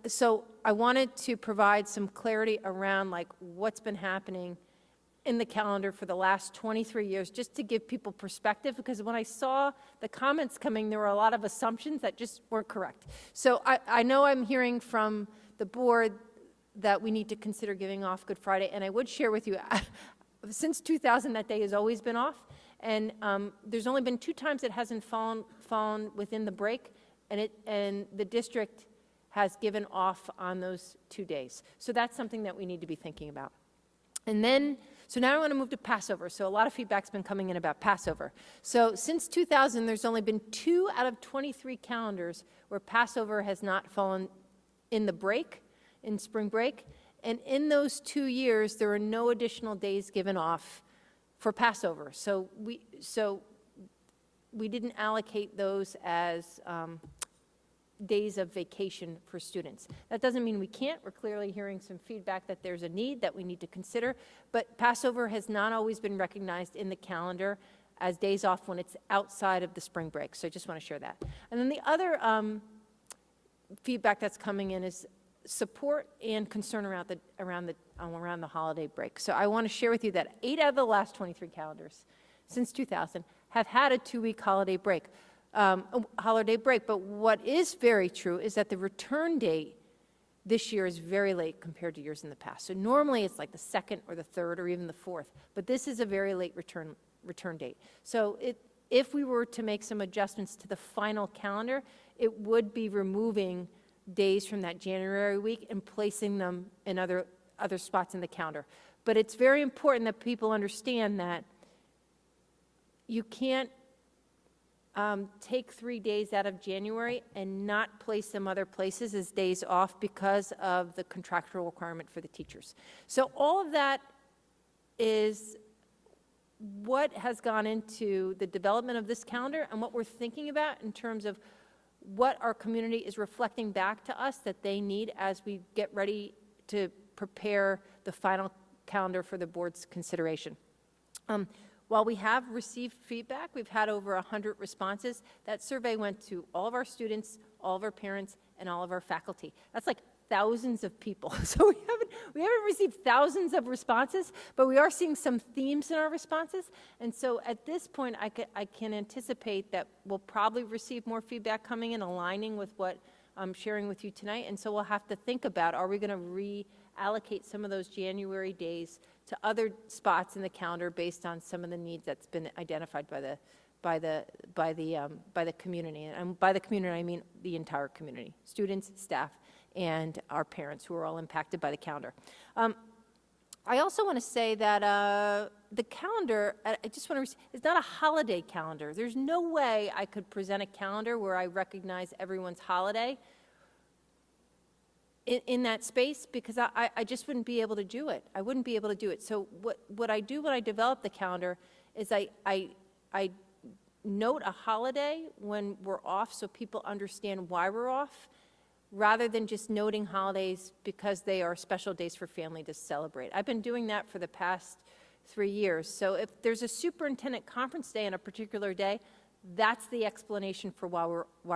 So I wanted to provide some clarity around like what's been happening in the calendar for the last 23 years, just to give people perspective, because when I saw the comments coming, there were a lot of assumptions that just weren't correct. So I know I'm hearing from the board that we need to consider giving off Good Friday, and I would share with you, since 2000, that day has always been off, and there's only been 2 times it hasn't fallen within the break, and the district has given off on those 2 days. So that's something that we need to be thinking about. And then, so now I want to move to Passover. So a lot of feedback's been coming in about Passover. So since 2000, there's only been 2 out of 23 calendars where Passover has not fallen in the break, in spring break. And in those 2 years, there are no additional days given off for Passover. So we didn't allocate those as days of vacation for students. That doesn't mean we can't. We're clearly hearing some feedback that there's a need that we need to consider, but Passover has not always been recognized in the calendar as days off when it's outside of the spring break. So I just want to share that. And then the other feedback that's coming in is support and concern around the holiday break. So I want to share with you that 8 out of the last 23 calendars since 2000 have had a 2-week holiday break. But what is very true is that the return date this year is very late compared to years in the past. So normally it's like the 2nd or the 3rd or even the 4th, but this is a very late return date. So if we were to make some adjustments to the final calendar, it would be removing days from that January week and placing them in other spots in the calendar. But it's very important that people understand that you can't take 3 days out of January and not place them other places as days off because of the contractual requirement for the teachers. So all of that is what has gone into the development of this calendar and what we're thinking about in terms of what our community is reflecting back to us that they need as we get ready to prepare the final calendar for the board's consideration. While we have received feedback, we've had over 100 responses. That survey went to all of our students, all of our parents, and all of our faculty. That's like thousands of people. So we haven't received thousands of responses, but we are seeing some themes in our responses. And so at this point, I can anticipate that we'll probably receive more feedback coming in, aligning with what I'm sharing with you tonight. And so we'll have to think about, are we going to reallocate some of those January days to other spots in the calendar based on some of the needs that's been identified by the community. And by the community, I mean the entire community, students, staff, and our parents who are all impacted by the calendar. I also want to say that the calendar, it's not a holiday calendar. There's no way I could present a calendar where I recognize everyone's holiday in that space, because I just wouldn't be able to do it. I wouldn't be able to do it. So what I do when I develop the calendar is I note a holiday when we're off so people understand why we're off, rather than just noting holidays because they are special days for family to celebrate. I've been doing that for the past 3 years. So if there's a superintendent conference day on a particular day, that's the explanation for why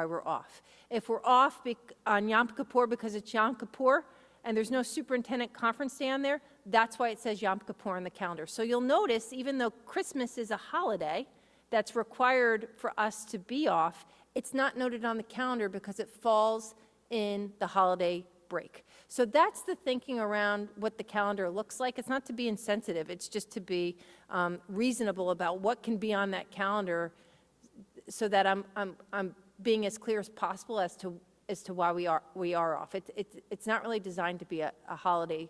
we're off. If we're off on Yom Kippur because it's Yom Kippur and there's no superintendent conference day on there, that's why it says Yom Kippur on the calendar. So you'll notice, even though Christmas is a holiday that's required for us to be off, it's not noted on the calendar because it falls in the holiday break. So that's the thinking around what the calendar looks like. It's not to be insensitive, it's just to be reasonable about what can be on that calendar, so that I'm being as clear as possible as to why we are off. It's not really designed to be a holiday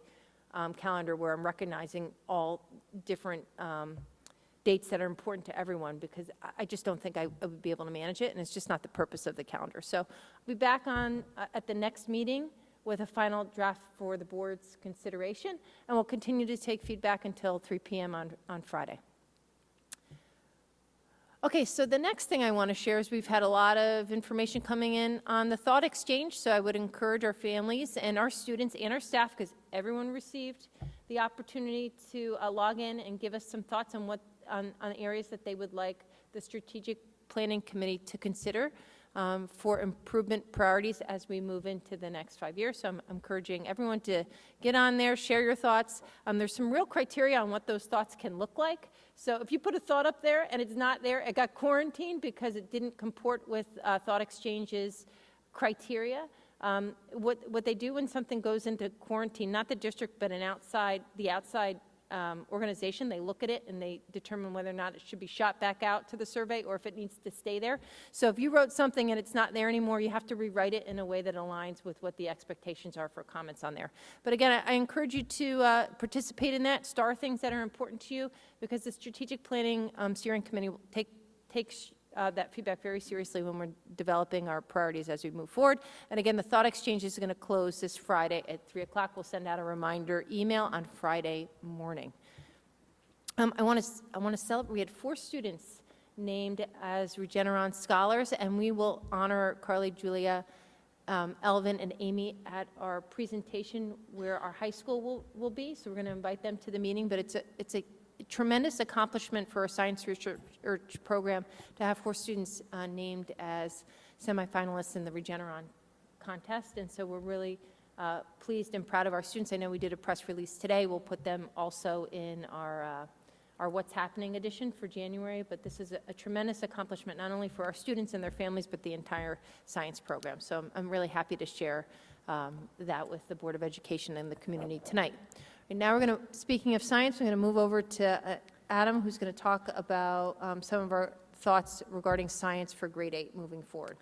calendar where I'm recognizing all different dates that are important to everyone, because I just don't think I would be able to manage it, and it's just not the purpose of the calendar. So I'll be back on at the next meeting with a final draft for the board's consideration, and we'll continue to take feedback until 3 p.m. on Friday. Okay, so the next thing I want to share is we've had a lot of information coming in on the Thought Exchange, so I would encourage our families and our students and our staff, because everyone received the opportunity to log in and give us some thoughts on on areas that they would like the Strategic Planning Committee to consider for improvement priorities as we move into the next 5 years. So I'm encouraging everyone to get on there, share your thoughts. There's some real criteria on what those thoughts can look like. So if you put a thought up there and it's not there, it got quarantined because it didn't comport with Thought Exchange's criteria. What they do when something goes into quarantine, not the district, but the outside organization, they look at it and they determine whether or not it should be shot back out to the survey or if it needs to stay there. So if you wrote something and it's not there anymore, you have to rewrite it in a way that aligns with what the expectations are for comments on there. But again, I encourage you to participate in that, star things that are important to you, because the Strategic Planning Steering Committee will take that feedback very seriously when we're developing our priorities as we move forward. And again, the Thought Exchange is going to close this Friday at 3 o'clock. We'll send out a reminder email on Friday morning. I want to celebrate. We had 4 students named as Regeneron Scholars, and we will honor Carly, Julia, Elvin, and Amy at our presentation where our high school will be. So we're going to invite them to the meeting, but it's a tremendous accomplishment for a science research program to have 4 students named as semifinalists in the Regeneron contest. And so we're really pleased and proud of our students. I know we did a press release today. We'll put them also in our What's Happening edition for January. But this is a tremendous accomplishment, not only for our students and their families, but the entire science program. So I'm really happy to share that with the Board of Education and the community tonight. And now speaking of science, we're going to move over to Adam, who's going to talk about some of our thoughts regarding science for grade 8 moving forward.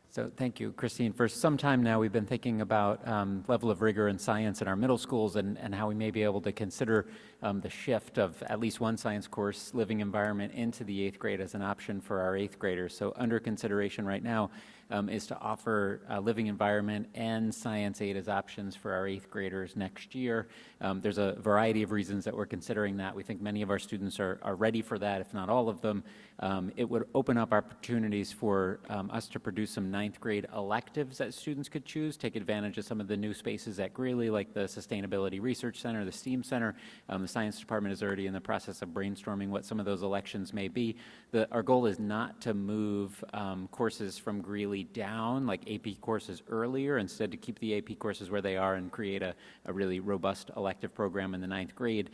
So thank you, Christine. For some time now, we've been thinking about level of rigor in science in our middle schools and how we may be able to consider the shift of at least one science course, living environment, into the 8th grade as an option for our 8th graders. So under consideration right now is to offer living environment and Science 8 as options for our 8th graders next year. There's a variety of reasons that we're considering that. We think many of our students are ready for that, if not all of them. It would open up opportunities for us to produce some 9th grade electives that students could choose, take advantage of some of the new spaces at Greeley, like the Sustainability Research Center, the STEAM Center. The science department is already in the process of brainstorming what some of those elections may be. Our goal is not to move courses from Greeley down, like AP courses earlier, instead to keep the AP courses where they are and create a really robust elective program in the 9th grade.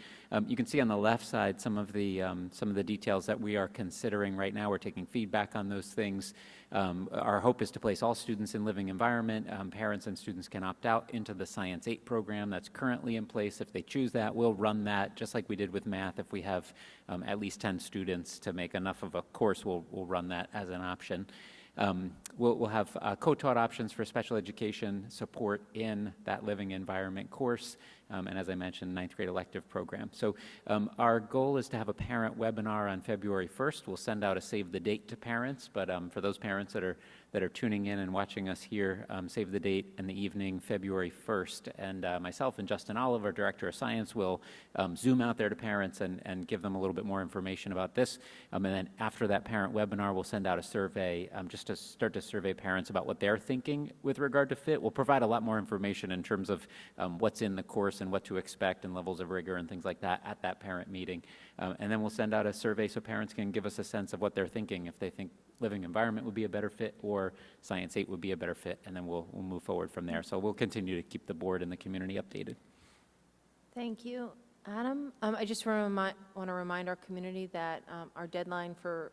You can see on the left side some of the details that we are considering right now. We're taking feedback on those things. Our hope is to place all students in living environment. Parents and students can opt out into the Science 8 program that's currently in place. If they choose that, we'll run that just like we did with math. If we have at least 10 students to make enough of a course, we'll run that as an option. We'll have co-taught options for special education support in that living environment course, and as I mentioned, 9th grade elective program. So our goal is to have a parent webinar on February 1st. We'll send out a save the date to parents, but for those parents that are tuning in and watching us here, save the date in the evening, February 1st, and myself and Justin Oliver, Director of Science, will zoom out there to parents and give them a little bit more information about this. And then after that parent webinar, we'll send out a survey just to start to survey parents about what they're thinking with regard to FIT. We'll provide a lot more information in terms of what's in the course and what to expect and levels of rigor and things like that at that parent meeting. And then we'll send out a survey so parents can give us a sense of what they're thinking, if they think living environment would be a better fit or Science 8 would be a better fit, and then we'll move forward from there. So we'll continue to keep the board and the community updated. Thank you, Adam. I just want to remind our community that our deadline for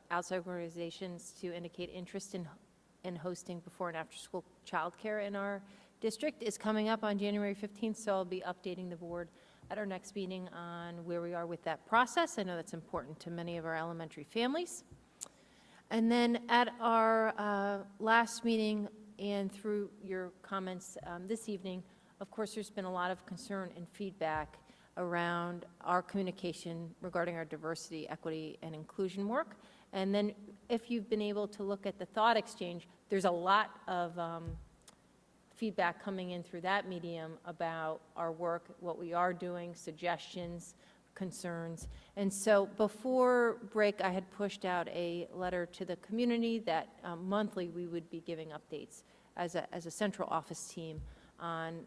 outside organizations to indicate interest in hosting before and after school childcare in our district is coming up on January 15th, so I'll be updating the board at our next meeting on where we are with that process. I know that's important to many of our elementary families. And then at our last meeting and through your comments this evening, of course, there's been a lot of concern and feedback around our communication regarding our diversity, equity, and inclusion work. And then if you've been able to look at the thought exchange, there's a lot of feedback coming in through that medium about our work, what we are doing, suggestions, concerns. And so before break, I had pushed out a letter to the community that monthly we would be giving updates as a central office team on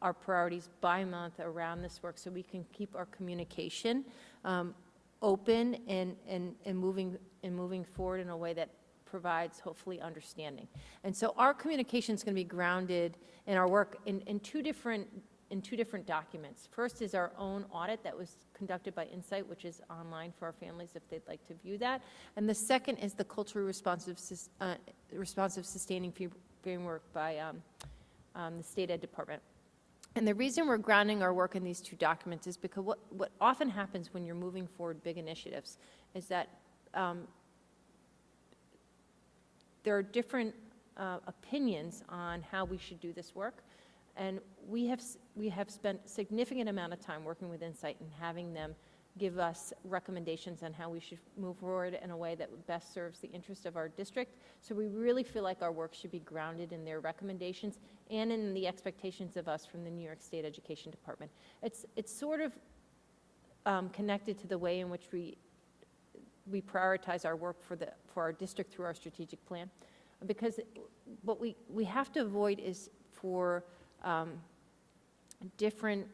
our priorities by month around this work, so we can keep our communication open and moving forward in a way that provides hopefully understanding. And so our communication is going to be grounded in our work in two different documents. First is our own audit that was conducted by Insight, which is online for our families if they'd like to view that. And the second is the culturally responsive sustaining framework by the State Ed Department. And the reason we're grounding our work in these two documents is because what often happens when you're moving forward big initiatives is that there are different opinions on how we should do this work. And we have spent a significant amount of time working with Insight and having them give us recommendations on how we should move forward in a way that best serves the interest of our district. So we really feel like our work should be grounded in their recommendations and in the expectations of us from the New York State Education Department. It's sort of connected to the way in which we prioritize our work for our district through our strategic plan, because what we have to avoid is for different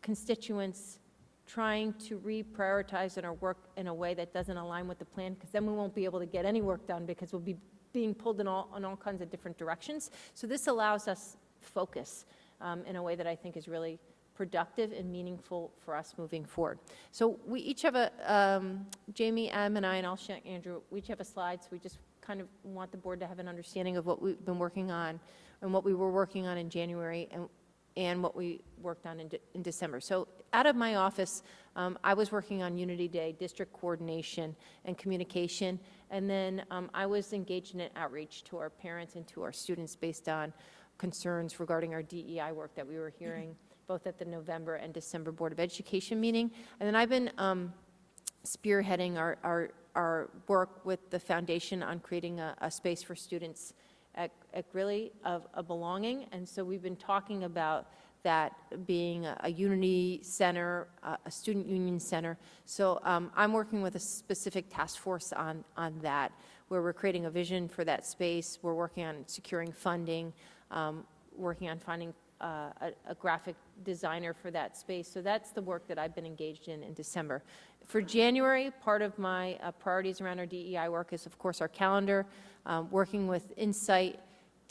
constituents trying to reprioritize in our work in a way that doesn't align with the plan, because then we won't be able to get any work done because we'll be being pulled in all kinds of different directions. So this allows us focus in a way that I think is really productive and meaningful for us moving forward. So we each have Jamie, Adam, and I, and I'll share Andrew, we each have a slide, so we just kind of want the board to have an understanding of what we've been working on and what we were working on in January and what we worked on in December. So out of my office, I was working on Unity Day, district coordination and communication, and then I was engaged in an outreach to our parents and to our students based on concerns regarding our DEI work that we were hearing both at the November and December Board of Education meeting. And then I've been spearheading our our work with the foundation on creating a space for students at Greeley of a belonging. And so we've been talking about that being a unity center, a student union center. So I'm working with a specific task force on that, where we're creating a vision for that space. We're working on securing funding, working on finding a graphic designer for that space. So that's the work that I've been engaged in December. For January, part of my priorities around our DEI work is, of course, our calendar, working with Insight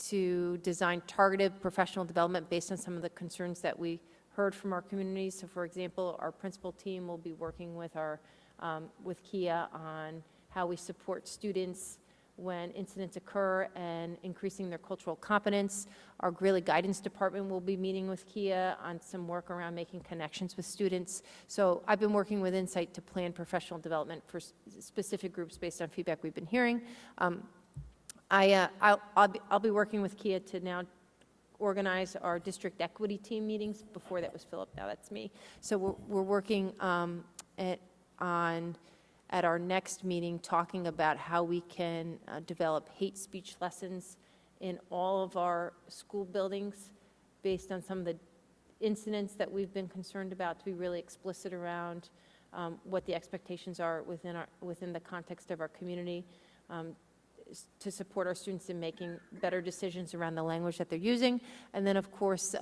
to design targeted professional development based on some of the concerns that we heard from our communities. So, for example, our principal team will be working with with Kia on how we support students when incidents occur and increasing their cultural competence. Our Greeley Guidance Department will be meeting with Kia on some work around making connections with students. So I've been working with Insight to plan professional development for specific groups based on feedback we've been hearing. I'll be working with Kia to now organize our district equity team meetings. Before that was Philip, now that's me. So we're working at our next meeting, talking about how we can develop hate speech lessons in all of our school buildings based on some of the incidents that we've been concerned about, to be really explicit around what the expectations are within the context of our community, to support our students in making better decisions around the language that they're using. And then, of course,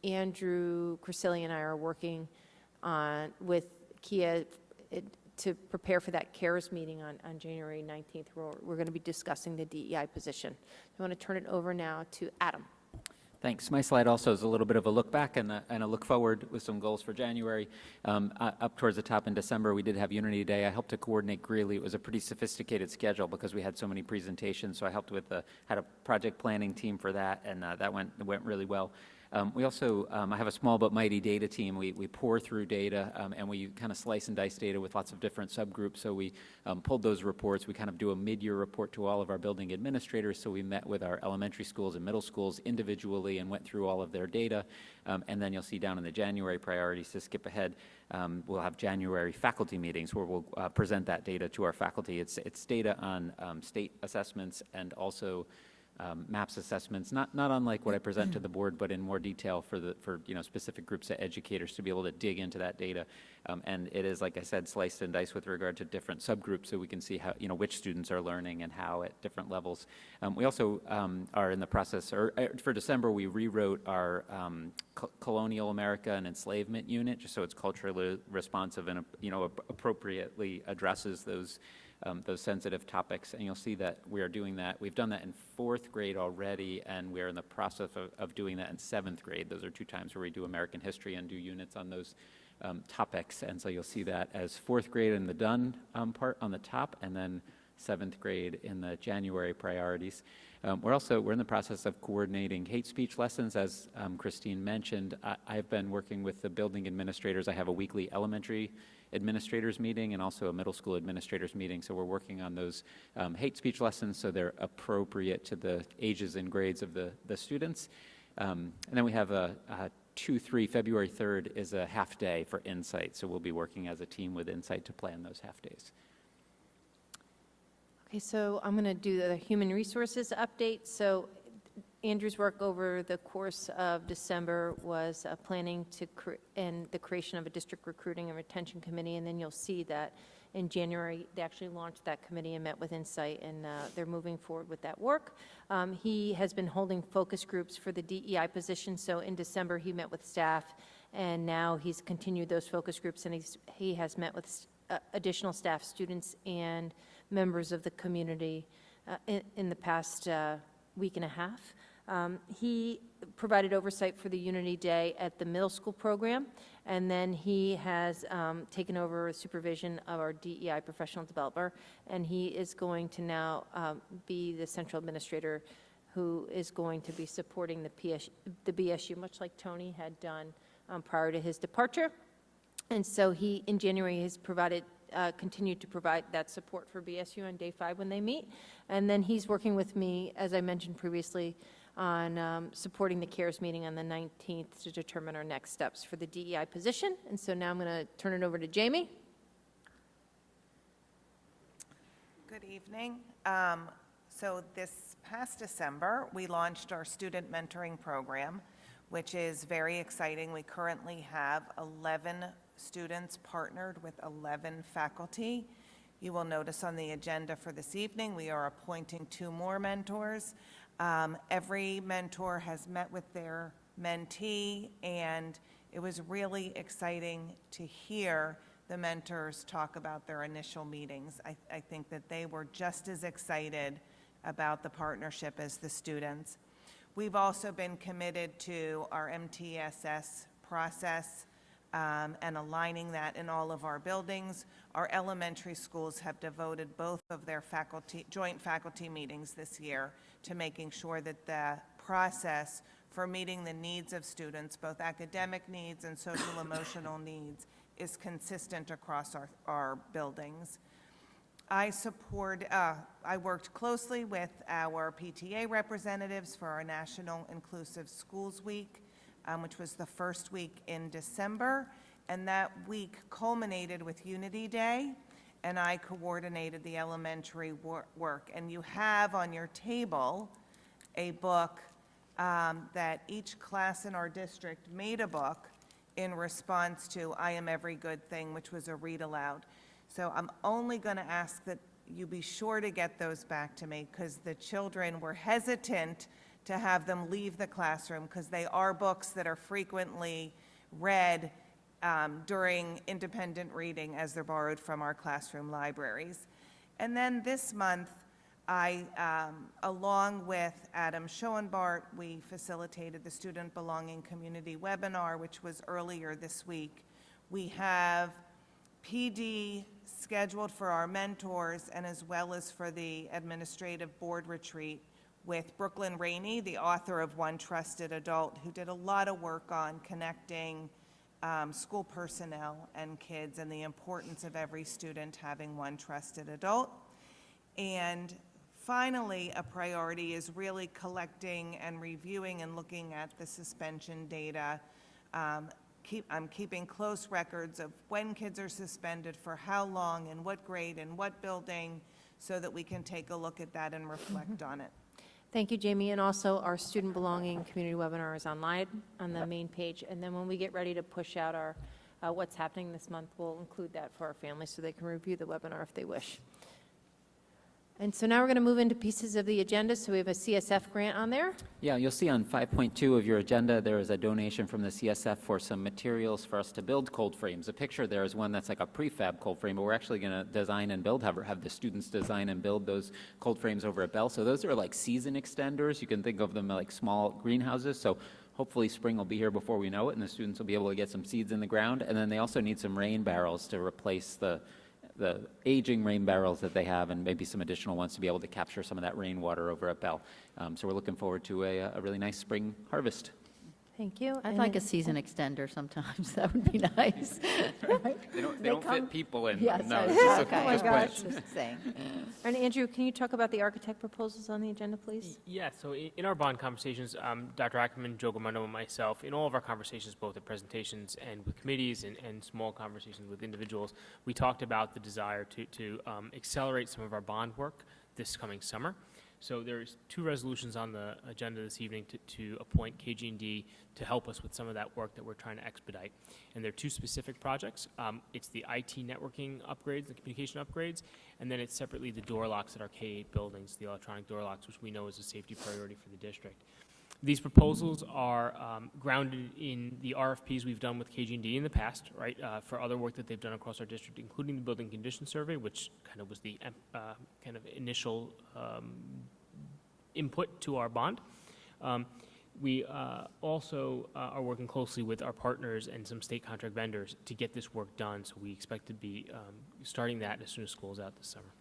Andrew Crisili and I are working with Kia to prepare for that CARES meeting on January 19th, where we're going to be discussing the DEI position. I want to turn it over now to Adam. Thanks. My slide also is a little bit of a look back and a look forward with some goals for January. Up towards the top in December, we did have Unity Day. I helped to coordinate Greeley. It was a pretty sophisticated schedule because we had so many presentations, so I helped with had a project planning team for that, and that went really well. We also, I have a small but mighty data team. We pour through data, and we kind of slice and dice data with lots of different subgroups. So we pulled those reports. We kind of do a mid-year report to all of our building administrators. So we met with our elementary schools and middle schools individually and went through all of their data. And then you'll see down in the January priorities, to skip ahead, we'll have January faculty meetings where we'll present that data to our faculty. It's data on state assessments and also MAPS assessments, not unlike what I present to the board, but in more detail for specific groups of educators to be able to dig into that data. And it is, like I said, sliced and diced with regard to different subgroups, so we can see how which students are learning and how at different levels. We also are in the process, or for December, we rewrote our Colonial America and Enslavement unit, just so it's culturally responsive and appropriately addresses those sensitive topics, and you'll see that we are doing that. We've done that in 4th grade already, and we're in the process of doing that in 7th grade. Those are 2 times where we do American history and do units on those topics, and so you'll see that as 4th grade in the done part on the top, and then 7th grade in the January priorities. We're in the process of coordinating hate speech lessons, as Christine mentioned. I've been working with the building administrators. I have a weekly elementary administrators meeting and also a middle school administrators meeting. So we're working on those hate speech lessons so they're appropriate to the ages and grades of the students. And then we have February 3rd is a half day for Insight. So we'll be working as a team with Insight to plan those half days. Okay, so I'm going to do the human resources update. So Andrew's work over the course of December was planning and the creation of a district recruiting and retention committee, and then you'll see that in January they actually launched that committee and met with Insight, and they're moving forward with that work. He has been holding focus groups for the DEI position, so in December he met with staff, and now he's continued those focus groups, and he has met with additional staff, students, and members of the community in the past week and a half. He provided oversight for the Unity Day at the middle school program, and then he has taken over supervision of our DEI professional developer, and he is going to now be the central administrator who is going to be supporting the BSU, much like Tony had done prior to his departure. And so he, in January, has continued to provide that support for BSU on day 5 when they meet. And then he's working with me, as I mentioned previously, on supporting the CARES meeting on the 19th to determine our next steps for the DEI position. And so now I'm going to turn it over to Jamie. Good evening. So this past December, we launched our student mentoring program, which is very exciting. We currently have 11 students partnered with 11 faculty. You will notice on the agenda for this evening, we are appointing 2 more mentors. Every mentor has met with their mentee, and it was really exciting to hear the mentors talk about their initial meetings. I think that they were just as excited about the partnership as the students. We've also been committed to our MTSS process and aligning that in all of our buildings. Our elementary schools have devoted both of their joint faculty meetings this year to making sure that the process for meeting the needs of students, both academic needs and social emotional needs, is consistent across our buildings. I worked closely with our PTA representatives for our National Inclusive Schools Week, which was the first week in December, and that week culminated with Unity Day, and I coordinated the elementary work. And you have on your table a book that each class in our district made a book in response to I Am Every Good Thing, which was a read aloud. So I'm only going to ask that you be sure to get those back to me, because the children were hesitant to have them leave the classroom, because they are books that are frequently read during independent reading as they're borrowed from our classroom libraries. And then this month, along with Adam Schoenbart, we facilitated the Student Belonging Community Webinar, which was earlier this week. We have PD scheduled for our mentors, and as well as for the administrative board retreat with Brooklyn Rainey, the author of One Trusted Adult, who did a lot of work on connecting school personnel and kids and the importance of every student having one trusted adult. And finally, a priority is really collecting and reviewing and looking at the suspension data. I'm keeping close records of when kids are suspended, for how long, in what grade, in what building, so that we can take a look at that and reflect on it. Thank you, Jamie. And also, our Student Belonging Community Webinar is online on the main page. And then when we get ready to push out our what's happening this month, we'll include that for our families so they can review the webinar if they wish. And so now we're going to move into pieces of the agenda. So we have a CSF grant on there. Yeah, you'll see on 5.2 of your agenda, there is a donation from the CSF for some materials for us to build cold frames. The picture there is one that's like a prefab cold frame, but we're actually going to design and build, have the students design and build those cold frames over at Bell. So those are like season extenders. You can think of them like small greenhouses. So hopefully spring will be here before we know it, and the students will be able to get some seeds in the ground. And then they also need some rain barrels to replace the aging rain barrels that they have, and maybe some additional ones to be able to capture some of that rainwater over at Bell. So we're looking forward to a really nice spring harvest. Thank you. I'd And like a then- season extender sometimes. That would be nice. They don't fit people in. Yes, No, I- it's just okay. just plants. Just saying. And Andrew, can you talk about the architect proposals on the agenda, please? Yeah, so in our bond conversations, Dr. Ackerman, Joe Gomondo, and myself, in all of our conversations, both at presentations and with committees and small conversations with individuals, we talked about the desire to accelerate some of our bond work this coming summer. So there's 2 resolutions on the agenda this evening to appoint KG&D to help us with some of that work that we're trying to expedite. And they're 2 specific projects. It's the IT networking upgrades, the communication upgrades, and then it's separately the door locks at our K-8 buildings, the electronic door locks, which we know is a safety priority for the district. These proposals are grounded in the RFPs we've done with KG&D in the past, right, for other work that they've done across our district, including the building condition survey, which kind of was the kind of initial input to our bond. We also are working closely with our partners and some state contract vendors to get this work done, so we expect to be starting that as soon as school's out this summer.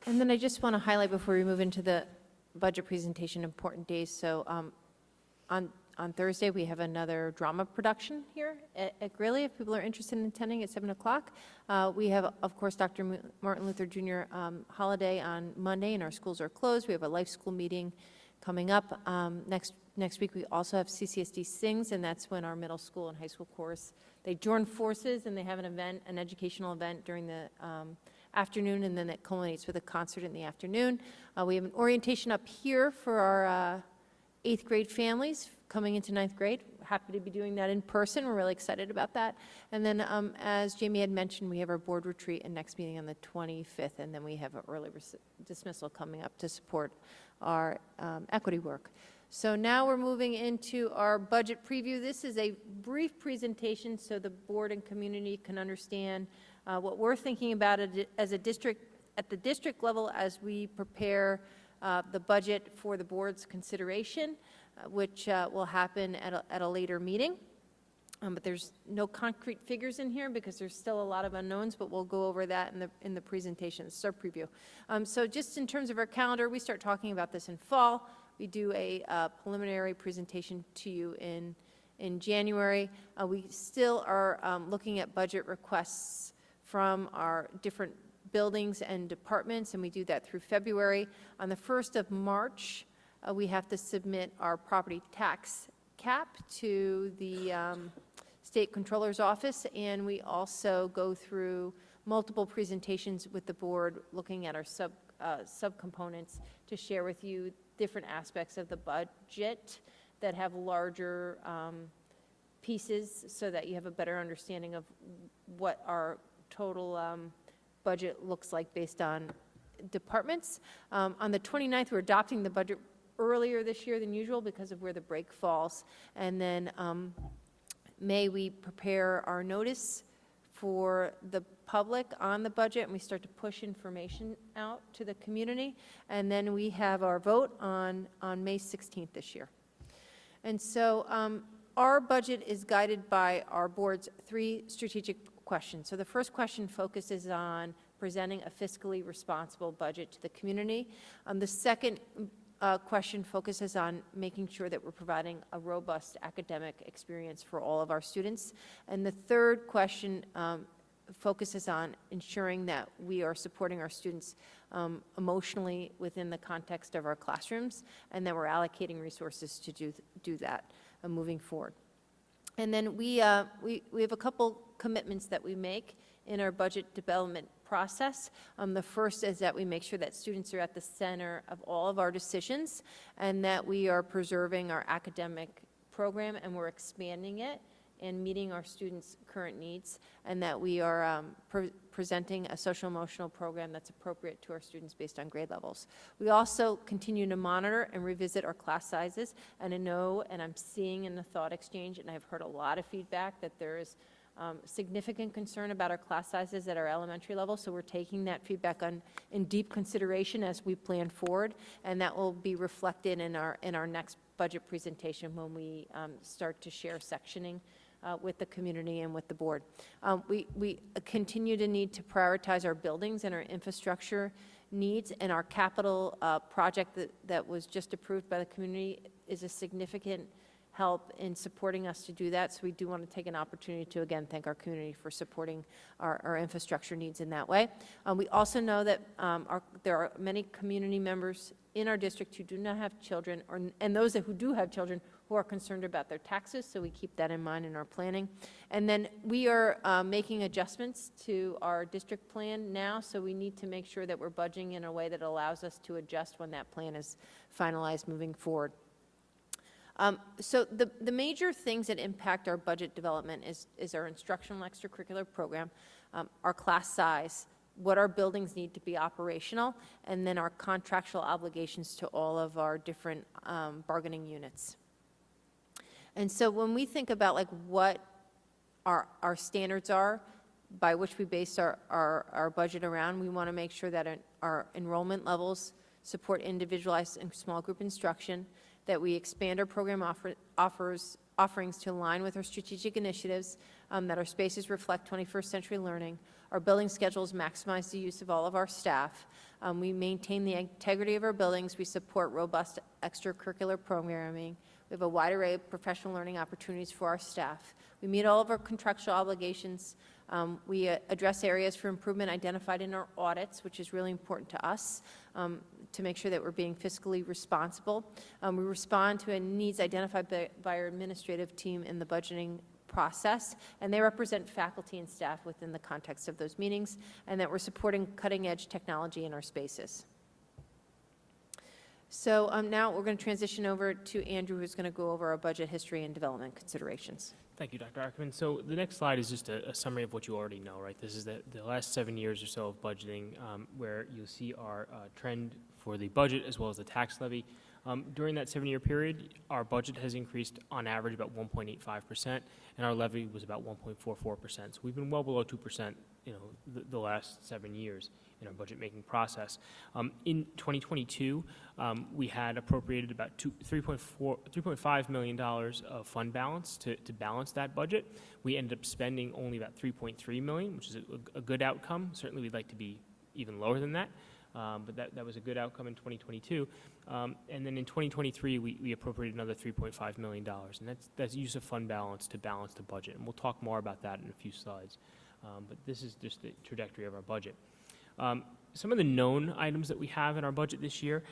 And then I just want to highlight before we move into the budget presentation, important days. So on Thursday, we have another drama production here at Greeley, if people are interested in attending at 7 o'clock. We have, of course, Dr. Martin Luther Jr. Holiday on Monday, and our schools are closed. We have a life school meeting coming up. Next week, we also have CCSD Sings, and that's when our middle school and high school chorus, they join forces and they have an event, an educational event during the afternoon, and then it culminates with a concert in the afternoon. We have an orientation up here for our 8th grade families coming into 9th grade. Happy to be doing that in person. We're really excited about that. And then, as Jamie had mentioned, we have our board retreat and next meeting on the 25th, and then we have an early dismissal coming up to support our equity work. So now we're moving into our budget preview. This is a brief presentation so the board and community can understand what we're thinking about it as a district, at the district level, as we prepare the budget for the board's consideration, which will happen at a later meeting. But there's no concrete figures in here because there's still a lot of unknowns, but we'll go over that in the presentation. This is our preview. So just in terms of our calendar, we start talking about this in fall. We do a preliminary presentation to you in January. We still are looking at budget requests from our different buildings and departments, and we do that through February. On the 1st of March, we have to submit our property tax cap to the State Controller's Office, and we also go through multiple presentations with the board looking at our subcomponents to share with you different aspects of the budget that have larger pieces so that you have a better understanding of what our total budget looks like based on departments. On the 29th, we're adopting the budget earlier this year than usual because of where the break falls. And then May, we prepare our notice for the public on the budget, and we start to push information out to the community. And then we have our vote on May 16th this year. And so our budget is guided by our board's 3 strategic questions. So the first question focuses on presenting a fiscally responsible budget to the community. The second question focuses on making sure that we're providing a robust academic experience for all of our students. And the third question focuses on ensuring that we are supporting our students emotionally within the context of our classrooms, and that we're allocating resources to do that moving forward. And then we have a couple commitments that we make in our budget development process. The first is that we make sure that students are at the center of all of our decisions, and that we are preserving our academic program and we're expanding it and meeting our students' current needs, and that we are presenting a social-emotional program that's appropriate to our students based on grade levels. We also continue to monitor and revisit our class sizes, and I know, and I'm seeing in the thought exchange, and I've heard a lot of feedback that there is significant concern about our class sizes at our elementary level, so we're taking that feedback in deep consideration as we plan forward, and that will be reflected in our next budget presentation when we start to share sectioning with the community and with the board. We continue to need to prioritize our buildings and our infrastructure needs, and our capital project that was just approved by the community is a significant help in supporting us to do that. So we do want to take an opportunity to, again, thank our community for supporting our infrastructure needs in that way. We also know that there are many community members in our district who do not have children, and those who do have children who are concerned about their taxes, so we keep that in mind in our planning. And then we are making adjustments to our district plan now, so we need to make sure that we're budgeting in a way that allows us to adjust when that plan is finalized moving forward. So the major things that impact our budget development is our instructional extracurricular program, our class size, what our buildings need to be operational, and then our contractual obligations to all of our different bargaining units. And so when we think about like what our standards are by which we base our budget around, we want to make sure that our enrollment levels support individualized and small group instruction, that we expand our program offerings to align with our strategic initiatives, that our spaces reflect 21st century learning, our building schedules maximize the use of all of our staff, we maintain the integrity of our buildings, we support robust extracurricular programming, we have a wide array of professional learning opportunities for our staff, we meet all of our contractual obligations, we address areas for improvement identified in our audits, which is really important to us, to make sure that we're being fiscally responsible. We respond to needs identified by our administrative team in the budgeting process, and they represent faculty and staff within the context of those meetings, and that we're supporting cutting-edge technology in our spaces. So now we're going to transition over to Andrew, who's going to go over our budget history and development considerations. Thank you, Dr. Ackerman. So the next slide is just a summary of what you already know, right? This is the last 7 years or so of budgeting, where you'll see our trend for the budget as well as the tax levy. During that 7-year period, our budget has increased on average about 1.85%, and our levy was about 1.44%. So we've been well below 2%, the last 7 years in our budget-making process. In 2022, we had appropriated about $3.5 million of fund balance to balance that budget. We ended up spending only about $3.3 million, which is a good outcome. Certainly, we'd like to be even lower than that. But that was a good outcome in 2022. And then in 2023, we appropriated another $3.5 million, and that's use of fund balance to balance the budget. And we'll talk more about that in a few slides. But this is just the trajectory of our budget. Some of the known items that we have in our budget this year,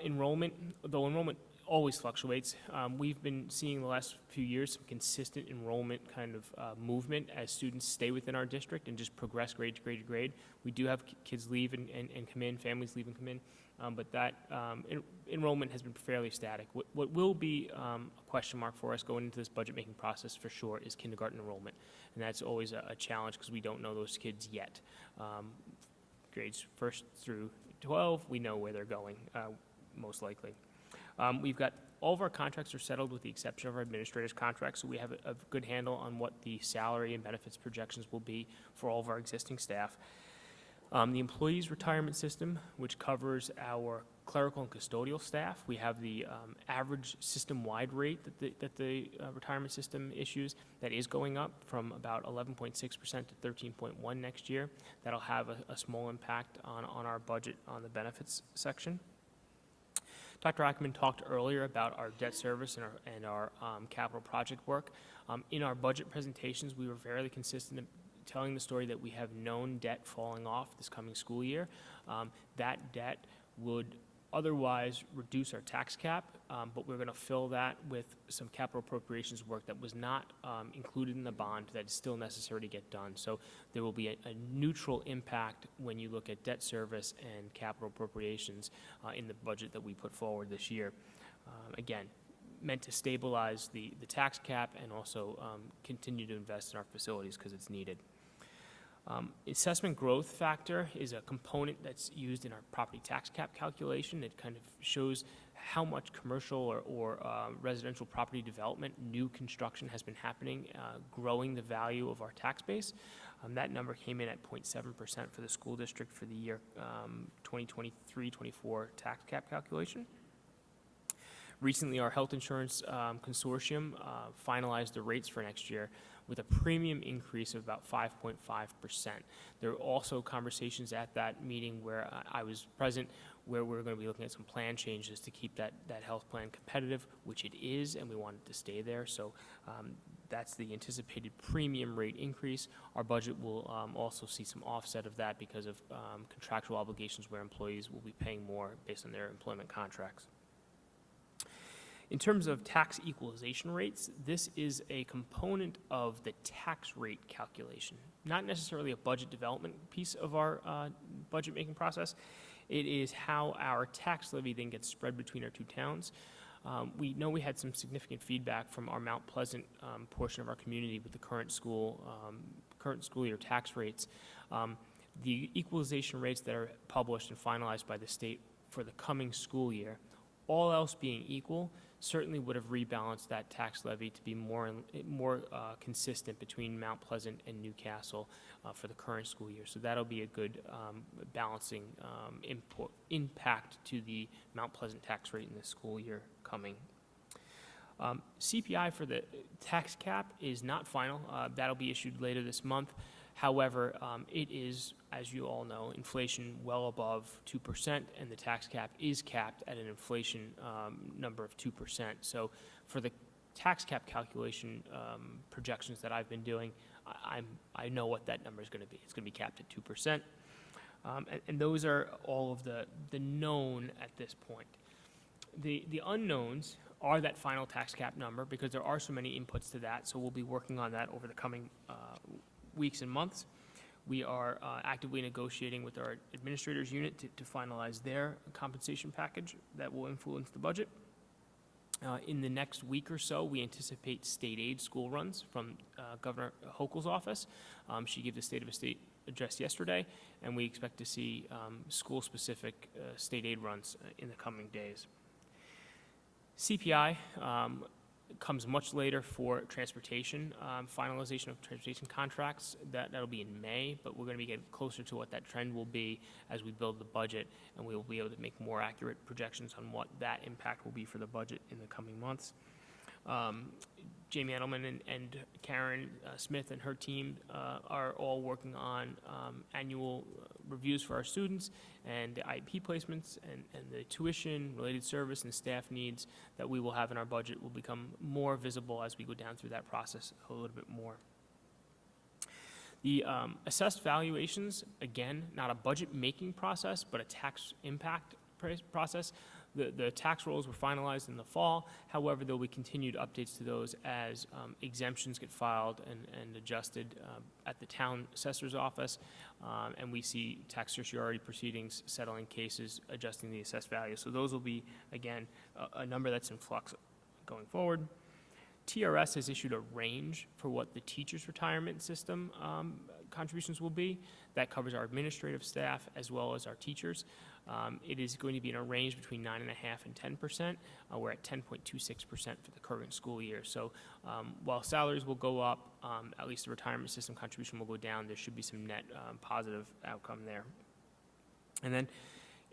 enrollment, though enrollment always fluctuates. We've been seeing the last few years some consistent enrollment kind of movement as students stay within our district and just progress grade to grade to grade. We do have kids leave and come in, families leave and come in, but that enrollment has been fairly static. What will be a question mark for us going into this budget making process for sure is kindergarten enrollment, and that's always a challenge because we don't know those kids yet. Grades 1st through 12, we know where they're going, most likely. We've got all of our contracts are settled with the exception of our administrators' contracts, so we have a good handle on what the salary and benefits projections will be for all of our existing staff. The employees' retirement system, which covers our clerical and custodial staff, we have the average system-wide rate that the retirement system issues that is going up from about 11.6% to 13.1% next year. That'll have a small impact on our budget on the benefits section. Dr. Ackerman talked earlier about our debt service and our capital project work. In our budget presentations, we were fairly consistent in telling the story that we have known debt falling off this coming school year. That debt would otherwise reduce our tax cap, but we're going to fill that with some capital appropriations work that was not included in the bond that is still necessary to get done. So there will be a neutral impact when you look at debt service and capital appropriations in the budget that we put forward this year. Again, meant to stabilize the tax cap and also continue to invest in our facilities because it's needed. Assessment growth factor is a component that's used in our property tax cap calculation. It kind of shows how much commercial or residential property development, new construction has been happening, growing the value of our tax base. That number came in at 0.7% for the school district for the year 2023-24 tax cap calculation. Recently, our health insurance consortium finalized the rates for next year with a premium increase of about 5.5%. There were also conversations at that meeting where I was present where we're going to be looking at some plan changes to keep that health plan competitive, which it is, and we want it to stay there. So that's the anticipated premium rate increase. Our budget will also see some offset of that because of contractual obligations where employees will be paying more based on their employment contracts. In terms of tax equalization rates, this is a component of the tax rate calculation, not necessarily a budget development piece of our budget making process. It is how our tax levy then gets spread between our two towns. We know we had some significant feedback from our Mount Pleasant portion of our community with the current school year tax rates. The equalization rates that are published and finalized by the state for the coming school year, all else being equal, certainly would have rebalanced that tax levy to be more consistent between Mount Pleasant and Newcastle for the current school year. So that'll be a good balancing impact to the Mount Pleasant tax rate in this school year coming. CPI for the tax cap is not final. That'll be issued later this month. However, it is, as you all know, inflation well above 2%, and the tax cap is capped at an inflation number of 2%. So for the tax cap calculation projections that I've been doing, I know what that number is going to be. It's going to be capped at 2%. And those are all of the known at this point. The unknowns are that final tax cap number, because there are so many inputs to that, so we'll be working on that over the coming weeks and months. We are actively negotiating with our administrators unit to finalize their compensation package that will influence the budget. In the next week or so, we anticipate state aid school runs from Governor Hochul's office. She gave the State of the State address yesterday, and we expect to see school-specific state aid runs in the coming days. CPI comes much later for transportation, finalization of transportation contracts. That'll be in May, but we're going to be getting closer to what that trend will be as we build the budget, and we will be able to make more accurate projections on what that impact will be for the budget in the coming months. Jamie Edelman and Karen Smith and her team are all working on annual reviews for our students and the IEP placements, and the tuition, related service, and staff needs that we will have in our budget will become more visible as we go down through that process a little bit more. The assessed valuations, again, not a budget-making process, but a tax impact process. The tax rolls were finalized in the fall. However, there will be continued updates to those as exemptions get filed and adjusted at the town assessor's office, and we see tax certiorari proceedings settling cases, adjusting the assessed value. So those will be, again, a number that's in flux going forward. TRS has issued a range for what the teachers' retirement system contributions will be. That covers our administrative staff as well as our teachers. It is going to be in a range between 9.5% and 10%. We're at 10.26% for the current school year. So while salaries will go up, at least the retirement system contribution will go down. There should be some net positive outcome there. And then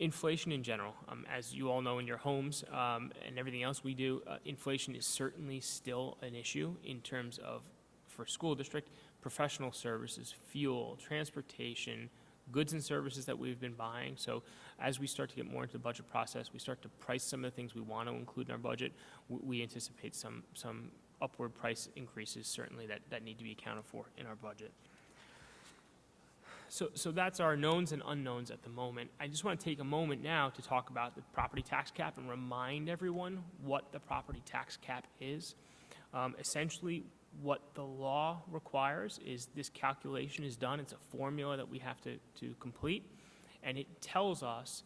inflation in general. As you all know in your homes and everything else we do, inflation is certainly still an issue in terms of, for school district, professional services, fuel, transportation, goods and services that we've been buying. So as we start to get more into the budget process, we start to price some of the things we want to include in our budget, we anticipate some upward price increases certainly that need to be accounted for in our budget. So that's our knowns and unknowns at the moment. I just want to take a moment now to talk about the property tax cap and remind everyone what the property tax cap is. Essentially, what the law requires is this calculation is done. It's a formula that we have to complete, and it tells us,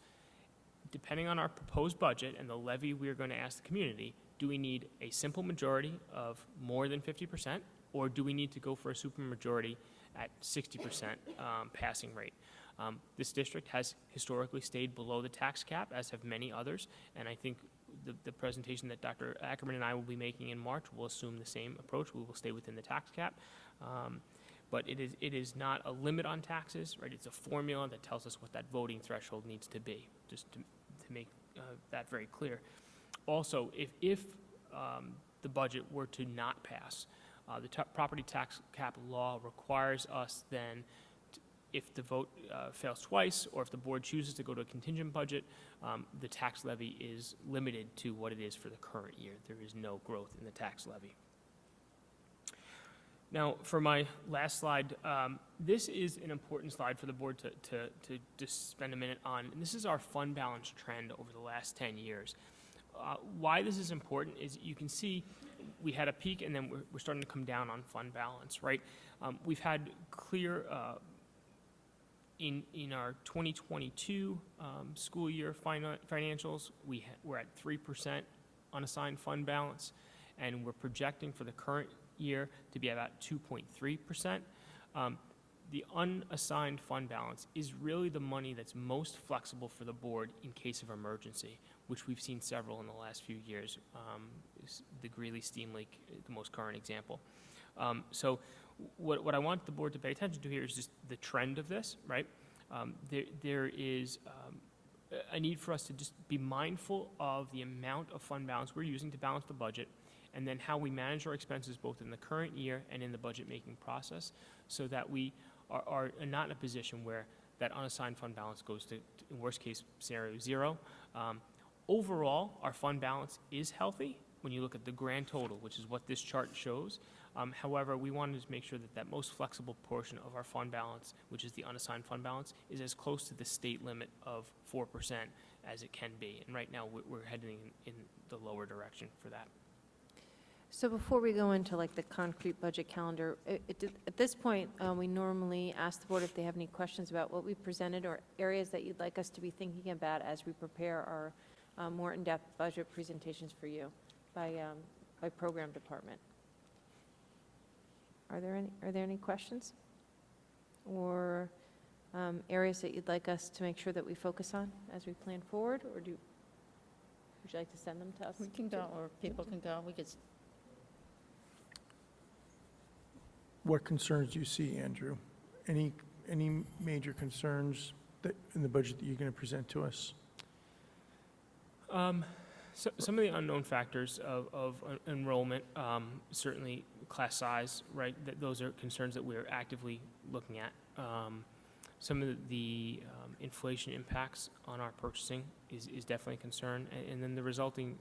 depending on our proposed budget and the levy we are going to ask the community, do we need a simple majority of more than 50%, or do we need to go for a supermajority at 60% passing rate? This district has historically stayed below the tax cap, as have many others, and I think the presentation that Dr. Ackerman and I will be making in March will assume the same approach. We will stay within the tax cap. But it is not a limit on taxes, right? It's a formula that tells us what that voting threshold needs to be, just to make that very clear. Also, if the budget were to not pass, the property tax cap law requires us then, if the vote fails twice, or if the board chooses to go to a contingent budget, the tax levy is limited to what it is for the current year. There is no growth in the tax levy. Now, for my last slide, this is an important slide for the board to just spend a minute on. And this is our fund balance trend over the last 10 years. Why this is important is you can see we had a peak, and then we're starting to come down on fund balance, right? We've had clear, in our 2022 school year financials, we're at 3% unassigned fund balance, and we're projecting for the current year to be about 2.3%. The unassigned fund balance is really the money that's most flexible for the board in case of emergency, which we've seen several in the last few years. The Greeley Steam Leak, the most current example. So what I want the board to pay attention to here is just the trend of this, right? There is a need for us to just be mindful of the amount of fund balance we're using to balance the budget, and then how we manage our expenses both in the current year and in the budget-making process, so that we are not in a position where that unassigned fund balance goes to in worst-case scenario, zero. Overall, our fund balance is healthy when you look at the grand total, which is what this chart shows. However, we wanted to make sure that that most flexible portion of our fund balance, which is the unassigned fund balance, is as close to the state limit of 4% as it can be. And right now, we're heading in the lower direction for that. So before we go into like the concrete budget calendar, at this point, we normally ask the board if they have any questions about what we presented or areas that you'd like us to be thinking about as we prepare our more in-depth budget presentations for you by program department. Are there any questions? Or areas that you'd like us to make sure that we focus on as we plan forward, or would you like to send them to us? We can go, or people can go. We could. What concerns do you see, Andrew? Any major concerns that, in the budget that you're going to present to us? So some of the unknown factors of enrollment, certainly class size, right? Those are concerns that we're actively looking at. Some of the inflation impacts on our purchasing is definitely a concern. And then the resulting,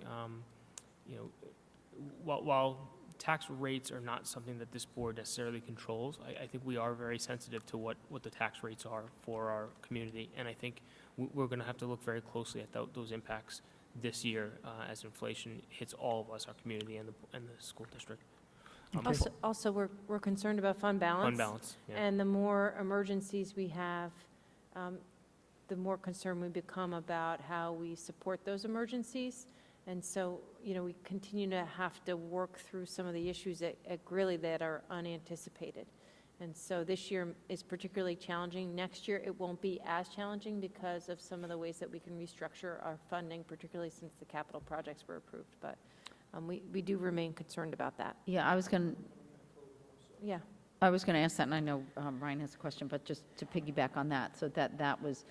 while tax rates are not something that this board necessarily controls, I think we are very sensitive to what the tax rates are for our community. And I think we're going to have to look very closely at those impacts this year as inflation hits all of us, our community and the school district. Also, we're concerned about fund balance. Fund balance, yeah. And the more emergencies we have, the more concerned we become about how we support those emergencies. And so, we continue to have to work through some of the issues at Greeley that are unanticipated. And so this year is particularly challenging. Next year, it won't be as challenging because of some of the ways that we can restructure our funding, particularly since the capital projects were approved. But we do remain concerned about that. Yeah, I was going Yeah. to ask that, and I know Ryan has a question, but just to piggyback on that, so that was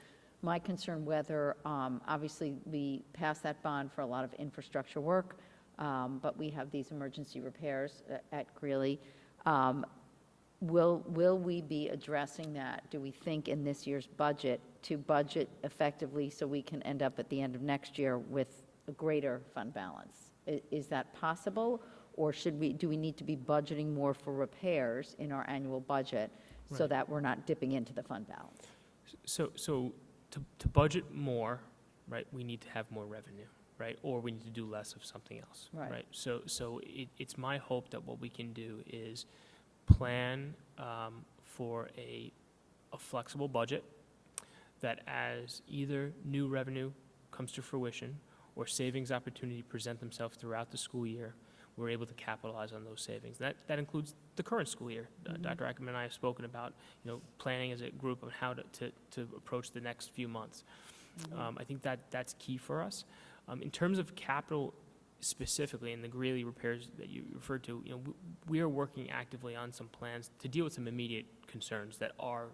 my concern, whether, obviously, we passed that bond for a lot of infrastructure work, but we have these emergency repairs at Greeley. Will we be addressing that, do we think, in this year's budget, to budget effectively so we can end up at the end of next year with a greater fund balance? Is that possible, or do we need to be budgeting more for repairs in our annual budget so Right. that we're not dipping into the fund balance? So to budget more, right, we need to have more revenue, right? Or we need to do less of something else, Right. right? So it's my hope that what we can do is plan for a flexible budget that as either new revenue comes to fruition or savings opportunity present themselves throughout the school year, we're able to capitalize on those savings. That includes the current school year. Dr. Ackerman and I have spoken about, planning as a group on how to approach the next few months. I think that's key for us. In terms of capital specifically, and the Greeley repairs that you referred to, we are working actively on some plans to deal with some immediate concerns that are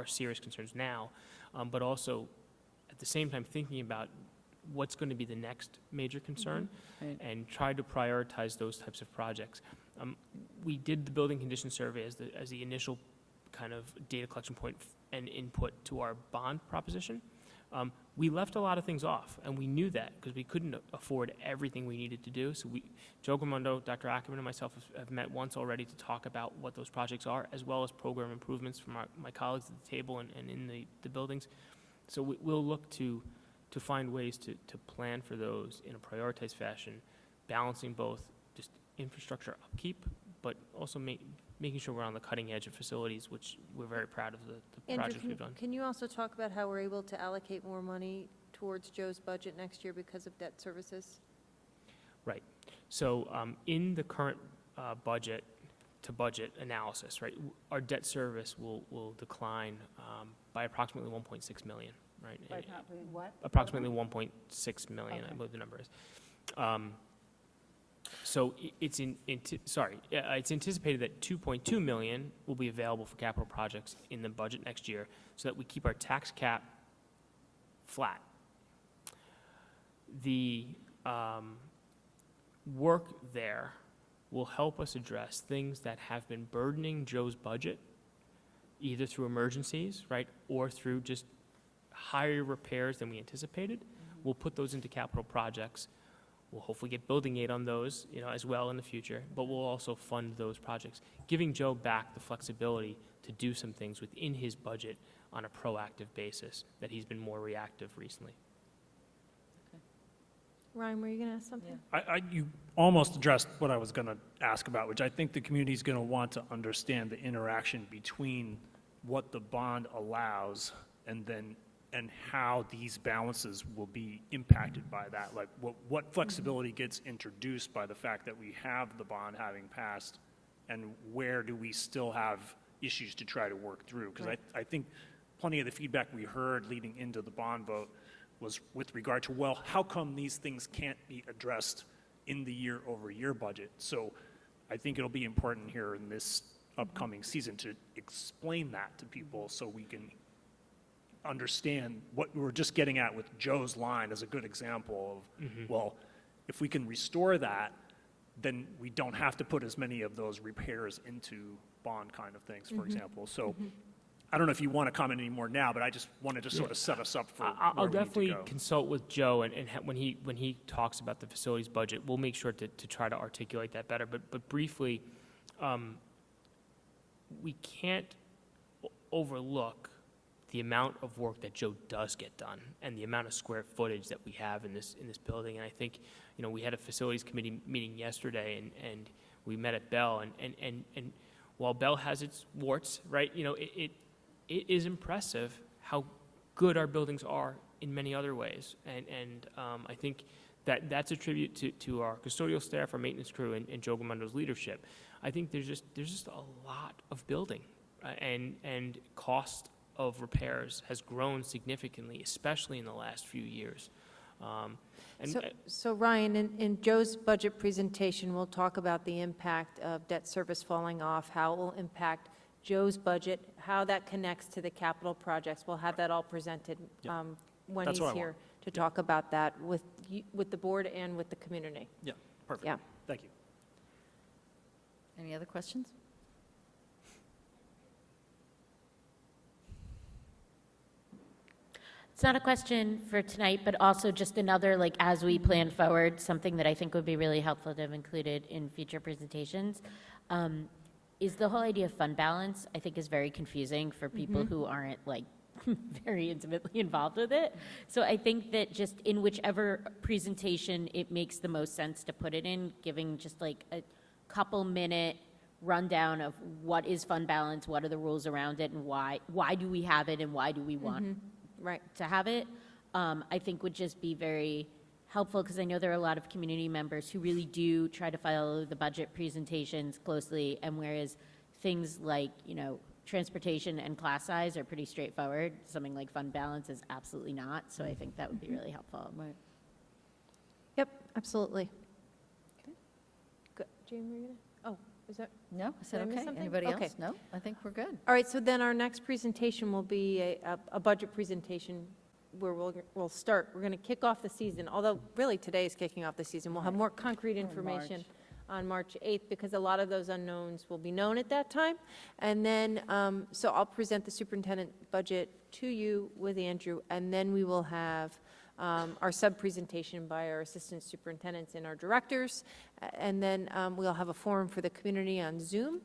serious concerns now, but also at the same time thinking about what's going to be the next major concern, Right. and try to prioritize those types of projects. We did the building condition survey as the initial kind of data collection point and input to our bond proposition. We left a lot of things off, and we knew that because we couldn't afford everything we needed to do. So Joe Gramundo, Dr. Ackerman, and myself have met once already to talk about what those projects are, as well as program improvements from my colleagues at the table and in the buildings. So we'll look to find ways to plan for those in a prioritized fashion, balancing both just infrastructure upkeep, but also making sure we're on the cutting edge of facilities, which we're very proud of the projects we've done. Can you also talk about how we're able to allocate more money towards Joe's budget next year because of debt services? Right. So in the current budget to budget analysis, right, our debt service will decline by approximately 1.6 million, right? What? Approximately 1.6 million, I Okay. believe the number is. So it's anticipated that 2.2 million will be available for capital projects in the budget next year, so that we keep our tax cap flat. The work there will help us address things that have been burdening Joe's budget, either through emergencies, right, or through just higher repairs than we anticipated. We'll put those into capital projects We'll hopefully get building aid on those, as well in the future, but we'll also fund those projects, giving Joe back the flexibility to do some things within his budget on a proactive basis that he's been more reactive recently. Ryan, were you going to ask something? You almost addressed what I was going to ask about, which I think the community is going to want to understand the interaction between what the bond allows and how these balances will be impacted by that. Like what flexibility gets introduced by the fact that we have the bond having passed, and where do we still have issues to try to work through? Because I think plenty of the feedback we heard leading into the bond vote was with regard to, well, how come these things can't be addressed in the year-over-year budget? So I think it'll be important here in this upcoming season to explain that to people so we can understand what we were just getting at with Joe's line as a good example of, well, if we can restore that, then we don't have to put as many of those repairs into bond kind of things, for example. So I don't know if you want to comment any more now, but I just wanted to sort of set us up for I'll where we need to definitely go. consult with Joe, and when he talks about the facilities budget, we'll make sure to try to articulate that better. But briefly, we can't overlook the amount of work that Joe does get done and the amount of square footage that we have in this building. And I think, we had a facilities committee meeting yesterday, and we met at Bell, and while Bell has its warts, right, it is impressive how good our buildings are in many other ways. And I think that's a tribute to our custodial staff, our maintenance crew, and Joe Gamondo's leadership. I think there's just a lot of building, and cost of repairs has grown significantly, especially in the last few years. So Ryan, in Joe's budget presentation, we'll talk about the impact of debt service falling off, how it will impact Joe's budget, how that connects to the capital projects. We'll have that all presented when That's he's what I here want. to talk about that with the board and with the community. Yeah, perfect. Yeah. Thank you. Any other questions? It's not a question for tonight, but also just another, as we plan forward, something that I think would be really helpful to have included in future presentations, is the whole idea of fund balance. I think is very confusing for people who aren't, very intimately involved with it. So I think that just in whichever presentation it makes the most sense to put it in, giving just a couple-minute rundown of what is fund balance, what are the rules around it, and why do we have it, and why do we want to have it, I think would just be very helpful, because I know there are a lot of community members who really do try to follow the budget presentations closely, and whereas things like, transportation and class size are pretty straightforward, something like fund balance is absolutely not, so I think that would be really helpful. Yep, absolutely. Good. Jane, were you going to? Oh, is that? No, I said Did I miss okay. something? Anybody Okay. else? No, I think we're good. All right, so then our next presentation will be a budget presentation where we'll start, we're going to kick off the season, although really today is kicking off the season. We'll have more concrete information on March 8th, because a lot of those unknowns will be known at that time. And then, so I'll present the superintendent budget to you with Andrew, and then we will have our sub-presentation by our assistant superintendents and our directors. And then we'll have a forum for the community on Zoom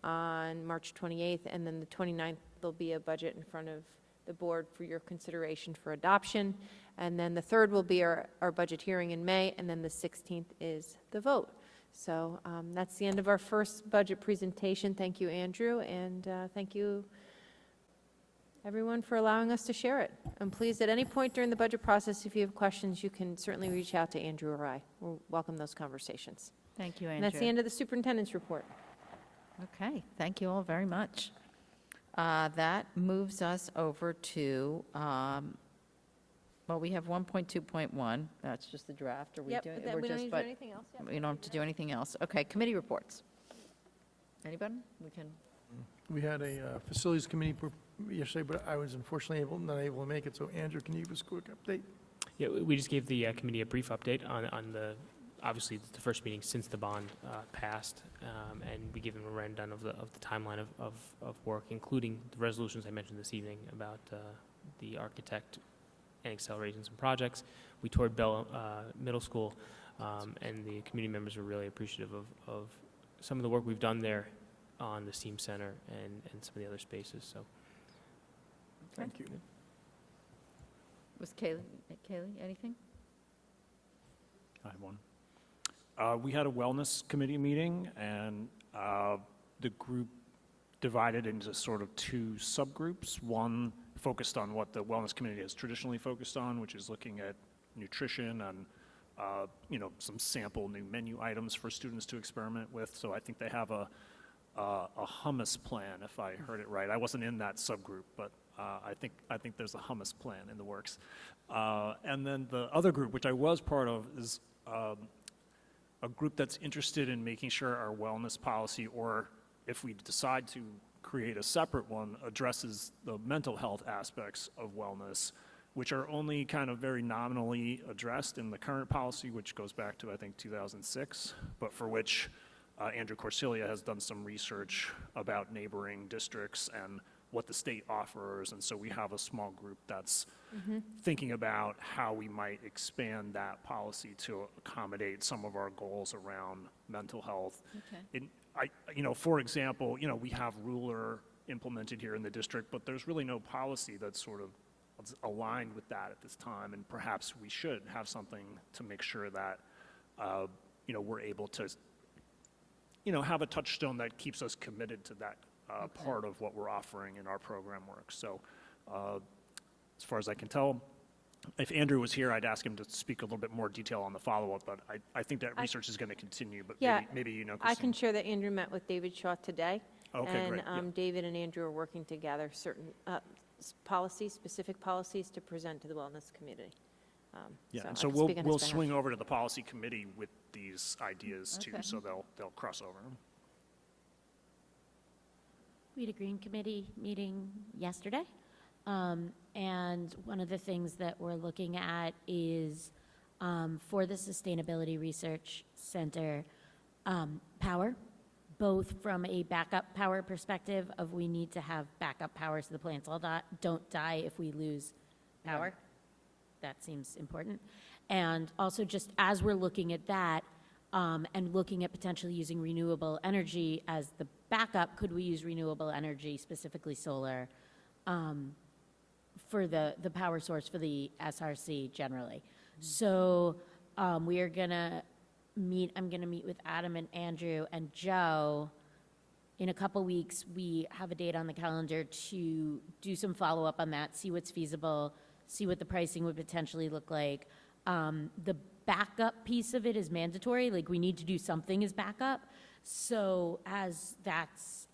on March 28th, and then the 29th, there'll be a budget in front of the board for your consideration for adoption. And then the 3rd will be our budget hearing in May, and then the 16th is the vote. So that's the end of our first budget presentation. Thank you, Andrew, and thank you, everyone, for allowing us to share it. And please, at any point during the budget process, if you have questions, you can certainly reach out to Andrew or I. We'll welcome those conversations. Thank you, And Andrew. that's the end of the superintendent's report. Okay, thank you all very much. That moves us over to, well, we have 1.2.1, that's just the draft, are we Yep, doing? but then we're we don't just- need to do but anything else yet. We don't have to do anything else. Okay, committee reports. Anybody? We can, We had a facilities committee yesterday, but I was unfortunately not able to make it. So Andrew, can you give us a quick update? Yeah, we just gave the committee a brief update on the, obviously, the first meeting since the bond passed, and we gave them a rundown of the timeline of work, including the resolutions I mentioned this evening about the architect and accelerating some projects. We toured Bell Middle School. And the community members were really appreciative of some of the work we've done there on the STEAM Center and some of the other spaces, so. Thank you. Was Kaylee, anything? I have one. We had a wellness committee meeting, and the group divided into sort of two subgroups. One focused on what the wellness committee has traditionally focused on, which is looking at nutrition and some sample new menu items for students to experiment with. So I think they have a hummus plan, if I heard it right. I wasn't in that subgroup, but I think there's a hummus plan in the works. And then the other group, which I was part of, is a group that's interested in making sure our wellness policy, or if we decide to create a separate one, addresses the mental health aspects of wellness, which are only kind of very nominally addressed in the current policy, which goes back to, I think, 2006, but for which Andrew Corsilia has done some research about neighboring districts and what the state offers. And so we have a small group that's thinking about how we might expand that policy to accommodate some of our goals around mental health. Okay. For example, we have Ruler implemented here in the district, but there's really no policy that's sort of aligned with that at this time, and perhaps we should have something to make sure that, we're able to, have a touchstone that keeps us committed to that part of what we're offering in our program work. So as far as I can tell, if Andrew was here, I'd ask him to speak a little bit more detail on the follow-up, but I think that research is going to continue, but Yeah, maybe I Christine. can share that Andrew met with David Shaw today. Okay, great, And yeah. David and Andrew are working together certain specific policies to present to the wellness community. Yeah, and I so can we'll speak on his behalf. swing over to the policy committee with these ideas too, Okay. so they'll cross over. We had a Green Committee meeting yesterday, and one of the things that we're looking at is, for the Sustainability Research Center, power, both from a backup power perspective of we need to have backup power so the plants all don't die if we lose power. That seems important. And also, just as we're looking at that, and looking at potentially using renewable energy as the backup, could we use renewable energy, specifically solar, for the power source for the SRC generally? So we are going to meet, I'm going to meet with Adam and Andrew and Joe in a couple weeks. We have a date on the calendar to do some follow-up on that, see what's feasible, see what the pricing would potentially look like. The backup piece of it is mandatory, like we need to do something as backup. So as that's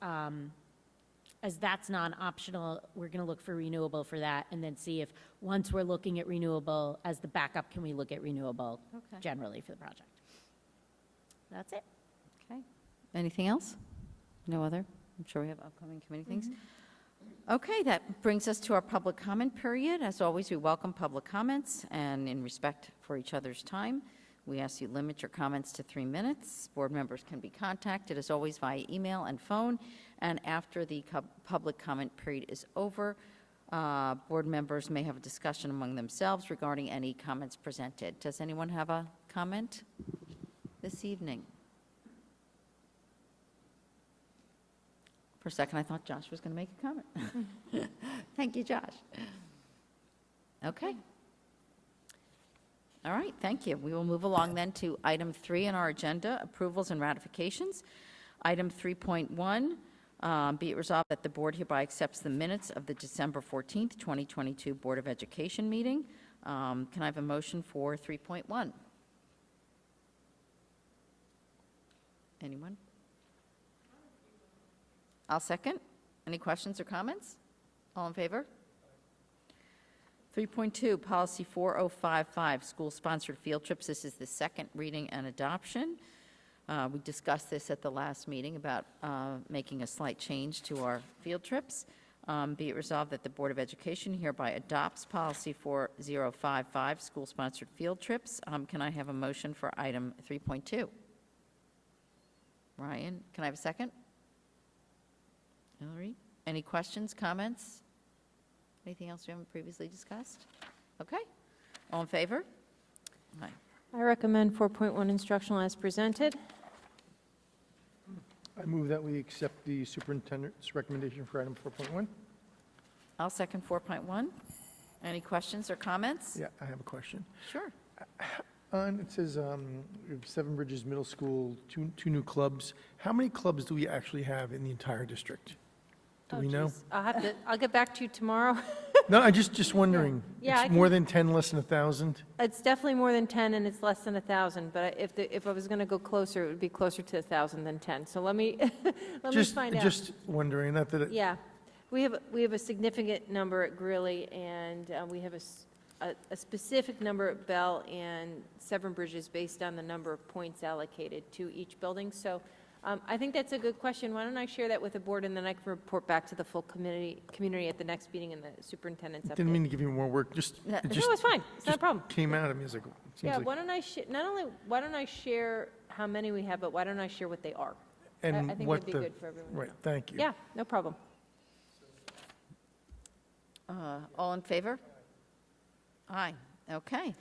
non-optional, we're gonna look for renewable for that and then see if, once we're looking at renewable as the backup, can we look at renewable Okay. generally for the project? That's it. Okay. Anything else? No other? I'm sure we have upcoming committee things. Okay, that brings us to our public comment period. As always, we welcome public comments, and in respect for each other's time, we ask you limit your comments to 3 minutes. Board members can be contacted, as always, via email and phone, and after the public comment period is over, board members may have a discussion among themselves regarding any comments presented. Does anyone have a comment this evening? For a second, I thought Josh was going to make a comment. Thank you, Josh. Okay. All right, thank you. We will move along then to item 3 on our agenda, approvals and ratifications. Item 3.1, be it resolved that the board hereby accepts the minutes of the December 14th, 2022 Board of Education meeting. Can I have a motion for 3.1? Anyone? I'll second. Any questions or comments? All in favor? 3.2, Policy 4055, School-Sponsored Field Trips. This is the second reading and adoption. We discussed this at the last meeting about making a slight change to our field trips. Be it resolved that the Board of Education hereby adopts Policy 4055, School-Sponsored Field Trips. Can I have a motion for item 3.2? Ryan, can I have a second? Hillary, any questions, comments? Anything else we haven't previously discussed? Okay, all in favor? Aye. I recommend 4.1 instructional as presented. I move that we accept the superintendent's recommendation for item 4.1. I'll second 4.1. Any questions or comments? Yeah, I have a question. Sure. It says we have Seven Bridges Middle School, two new clubs. How many clubs do we actually have in the entire district? Do Oh, we know? geez. I'll get back to you tomorrow. No, I'm just wondering. Yeah, I It's more can- than 10, less than 1,000? It's definitely more than 10, and it's less than 1,000, but if I was going to go closer, it would be closer to 1,000 than 10. So let me, let me find out. Just wondering, not that, Yeah, we have a significant number at Greeley, and we have a specific number at Bell and Severn Bridges based on the number of points allocated to each building. So I think that's a good question. Why don't I share that with the board, and then I can report back to the full community at the next meeting in the superintendent's update. didn't mean to give you more work, just, No, it No, just it's fine, it's not a problem. came out of me, it's like, it seems Yeah, like. why don't I, why don't I share how many we have, but why don't I share what they are? And I think what it'd be the- good for everyone to Right, know. thank you. Yeah, no problem. All in favor? Aye. Okay.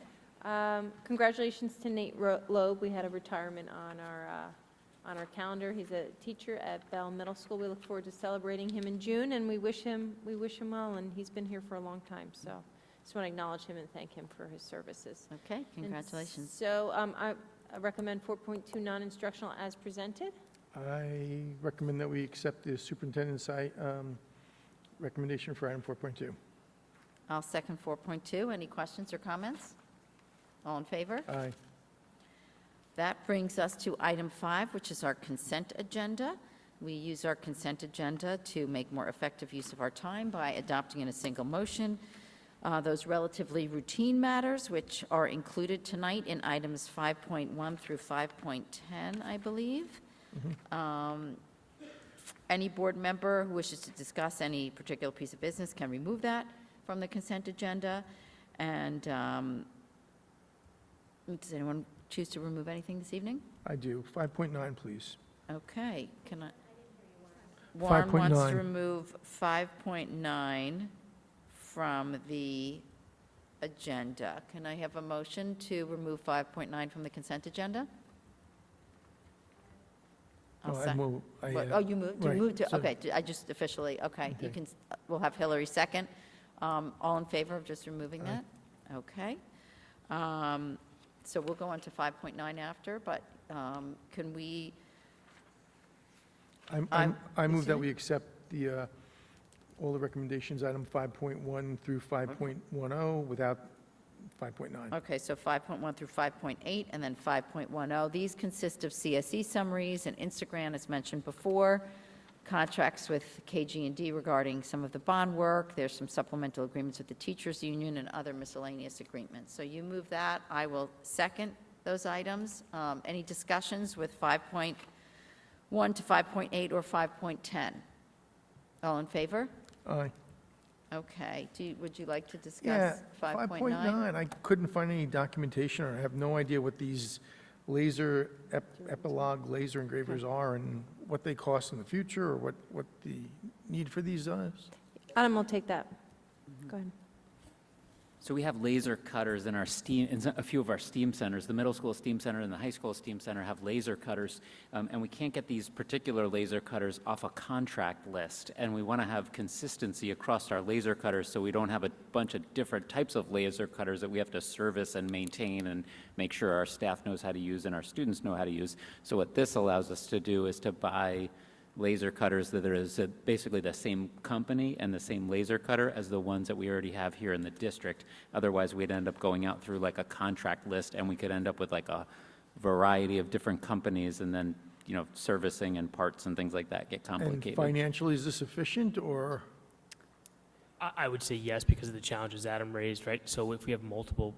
Congratulations to Nate Loeb. We had a retirement on our calendar. He's a teacher at Bell Middle School. We look forward to celebrating him in June, and we wish him well, and he's been here for a long time. So just want to acknowledge him and thank him for his services. Okay, And congratulations. So I recommend 4.2 non-instructional as presented. I recommend that we accept the superintendent's recommendation for item 4.2. I'll second 4.2. Any questions or comments? All in favor? Aye. That brings us to item 5, which is our consent agenda. We use our consent agenda to make more effective use of our time by adopting in a single motion those relatively routine matters, which are included tonight in items 5.1 through 5.10, I believe. Any board member who wishes to discuss any particular piece of business can remove that from the consent agenda. And does anyone choose to remove anything this evening? I do. 5.9, please. Okay, can I? Warren wants to 5.9. remove 5.9 from the agenda. Can I have a motion to remove 5.9 from the consent agenda? I'll No, I sec- move, What- Oh, you moved, you right, moved to, so- okay, I just officially, okay, you Okay. can, we'll have Hillary second. All in favor of just removing Aye. that? Okay. So we'll go on to 5.9 after, but can we, I move that excuse me? we accept the, all the recommendations, item 5.1 through 5.10 without 5.9. okay, so 5.1 through 5.8, and then 5.10. These consist of CSE summaries and Instagram, as mentioned before, contracts with KG&D regarding some of the bond work. There's some supplemental agreements with the teachers' union and other miscellaneous agreements. So you move that. I will second those items. Any discussions with 5.1 to 5.8 or 5.10? All in favor? Aye. Okay. Would you like to Yeah, discuss 5.9? 5.9, I couldn't find any documentation, or I have no idea what these laser, epilogue laser engravers are, and what they cost in the future, or what the need for these is. Adam will take that. Go ahead. So we have laser cutters in our STEAM, in a few of our STEAM centers. The middle school STEAM center and the high school STEAM center have laser cutters, and we can't get these particular laser cutters off a contract list. And we want to have consistency across our laser cutters, so we don't have a bunch of different types of laser cutters that we have to service and maintain and make sure our staff knows how to use and our students know how to use. So what this allows us to do is to buy laser cutters that is basically the same company and the same laser cutter as the ones that we already have here in the district. Otherwise, we'd end up going out through like a contract list, and we could end up with like a variety of different companies, and then, you know, servicing and parts and things like that get And complicated. financially, is this efficient, or? I would say yes, because of the challenges Adam raised, right? So if we have multiple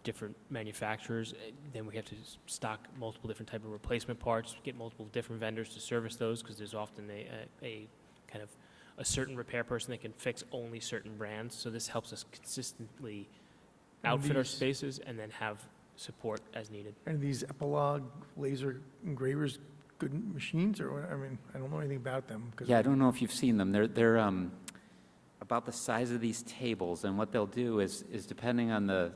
different manufacturers, then we have to stock multiple different type of replacement parts, get multiple different vendors to service those, because there's often a kind of a certain repair person that can fix only certain brands. So this helps us consistently And outfit our these- spaces and then have support as needed. And these epilogue laser engravers, good machines, or, what? I mean, I don't know anything about them. 'cause Yeah, I don't know if you've seen them. They're about the size of these tables, and what they'll do is depending on the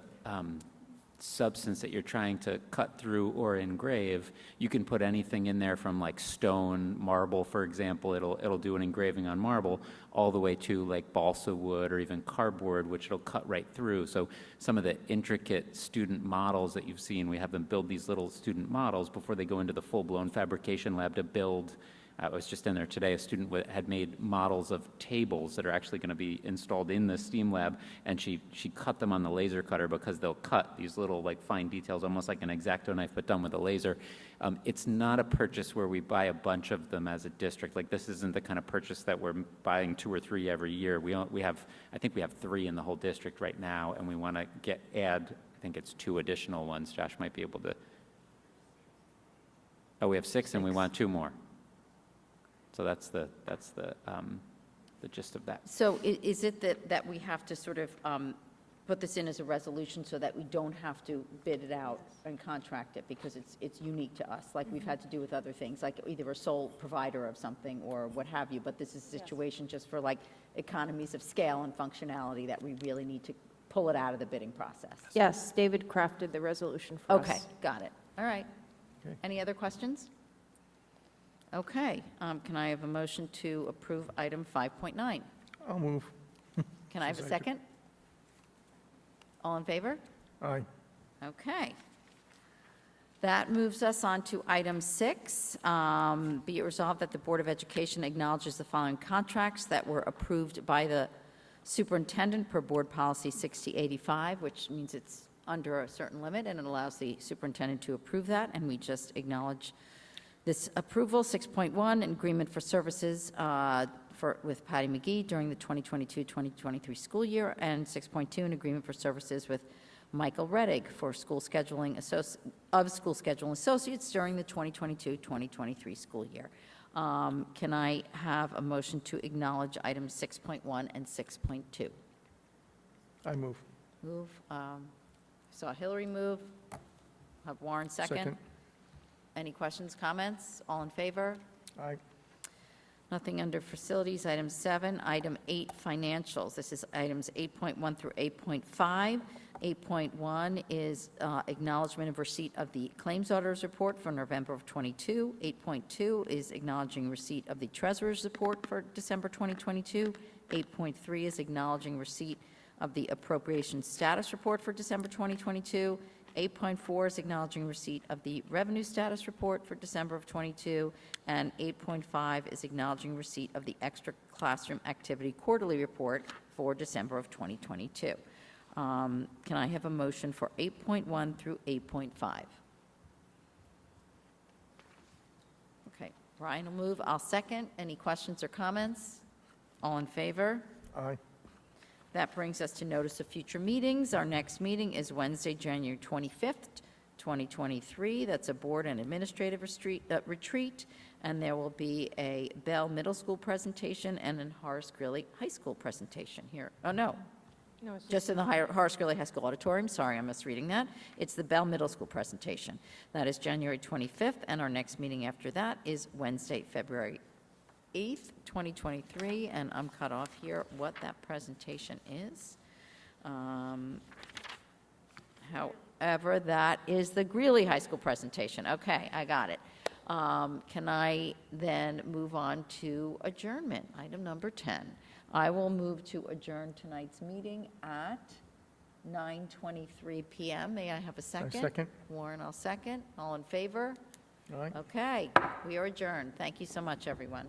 substance that you're trying to cut through or engrave, you can put anything in there from like stone, marble, for example, it'll do an engraving on marble, all the way to like balsa wood or even cardboard, which it'll cut right through. So some of the intricate student models that you've seen, we have them build these little student models before they go into the full-blown fabrication lab to build. I was just in there today, a student had made models of tables that are actually going to be installed in the STEAM lab, and she cut them on the laser cutter because they'll cut these little like fine details, almost like an X-Acto knife, but done with a laser. It's not a purchase where we buy a bunch of them as a district. Like, this isn't the kind of purchase that we're buying 2 or 3 every year. I think we have 3 in the whole district right now, and we want to add, I think it's 2 additional ones. Josh might be able to. Oh, we have 6 and we want 2 more. So that's the gist of that. So is it that we have to sort of put this in as a resolution so that we don't have to bid it out and contract it because it's unique to us, like we've had to do with other things, like either a sole provider of something or what have you, but this is a situation just for like economies of scale and functionality that we really need to pull it out of the bidding process? Yes, David crafted the resolution for us. Okay, got it. All right. Okay. Any other questions? Okay, can I have a motion to approve item 5.9? I'll move. Can I have a second? All in favor? Aye. Okay. That moves us on to item 6. Be it resolved that the Board of Education acknowledges the following contracts that were approved by the superintendent per Board Policy 6085, which means it's under a certain limit, and it allows the superintendent to approve that, and we just acknowledge this approval. 6.1, an agreement for services with Patty McGee during the 2022-2023 school year, and 6.2, an agreement for services with Michael Reddick for school scheduling school scheduling associates during the 2022-2023 school year. Can I have a motion to acknowledge items 6.1 and 6.2? I move. Move. Saw Hillary move. Have Warren second. Any questions, comments? All in favor? Aye. Nothing under facilities. Item 7. Item 8, financials. This is items 8.1 through 8.5. 8.1 is acknowledgement of receipt of the claims auditor's report for November of '22. 8.2 is acknowledging receipt of the treasurer's report for December 2022. 8.3 is acknowledging receipt of the appropriation status report for December 2022. 8.4 is acknowledging receipt of the revenue status report for December of '22, and 8.5 is acknowledging receipt of the extra classroom activity quarterly report for December of 2022. Can I have a motion for 8.1 through 8.5? Okay, Brian will move, I'll second. Any questions or comments? All in favor? Aye. That brings us to notice of future meetings. Our next meeting is Wednesday, January 25th, 2023. That's a board and administrative retreat, and there will be a Bell Middle School presentation and an Horace Greeley High School presentation here. Oh, no, No, it's just in the Horace Greeley High School auditorium. Sorry, I'm misreading that. It's the Bell Middle School presentation. That is January 25th, and our next meeting after that is Wednesday, February 8th, 2023, and I'm cut off here what that presentation is. However, that is the Greeley High School presentation. Okay, I got it. Can I then move on to adjournment, item number 10? I will move to adjourn tonight's meeting at 9:23 p.m. May I have a second? second. Warren, I'll second. All in favor? Aye. Okay, we are adjourned. Thank you so much, everyone.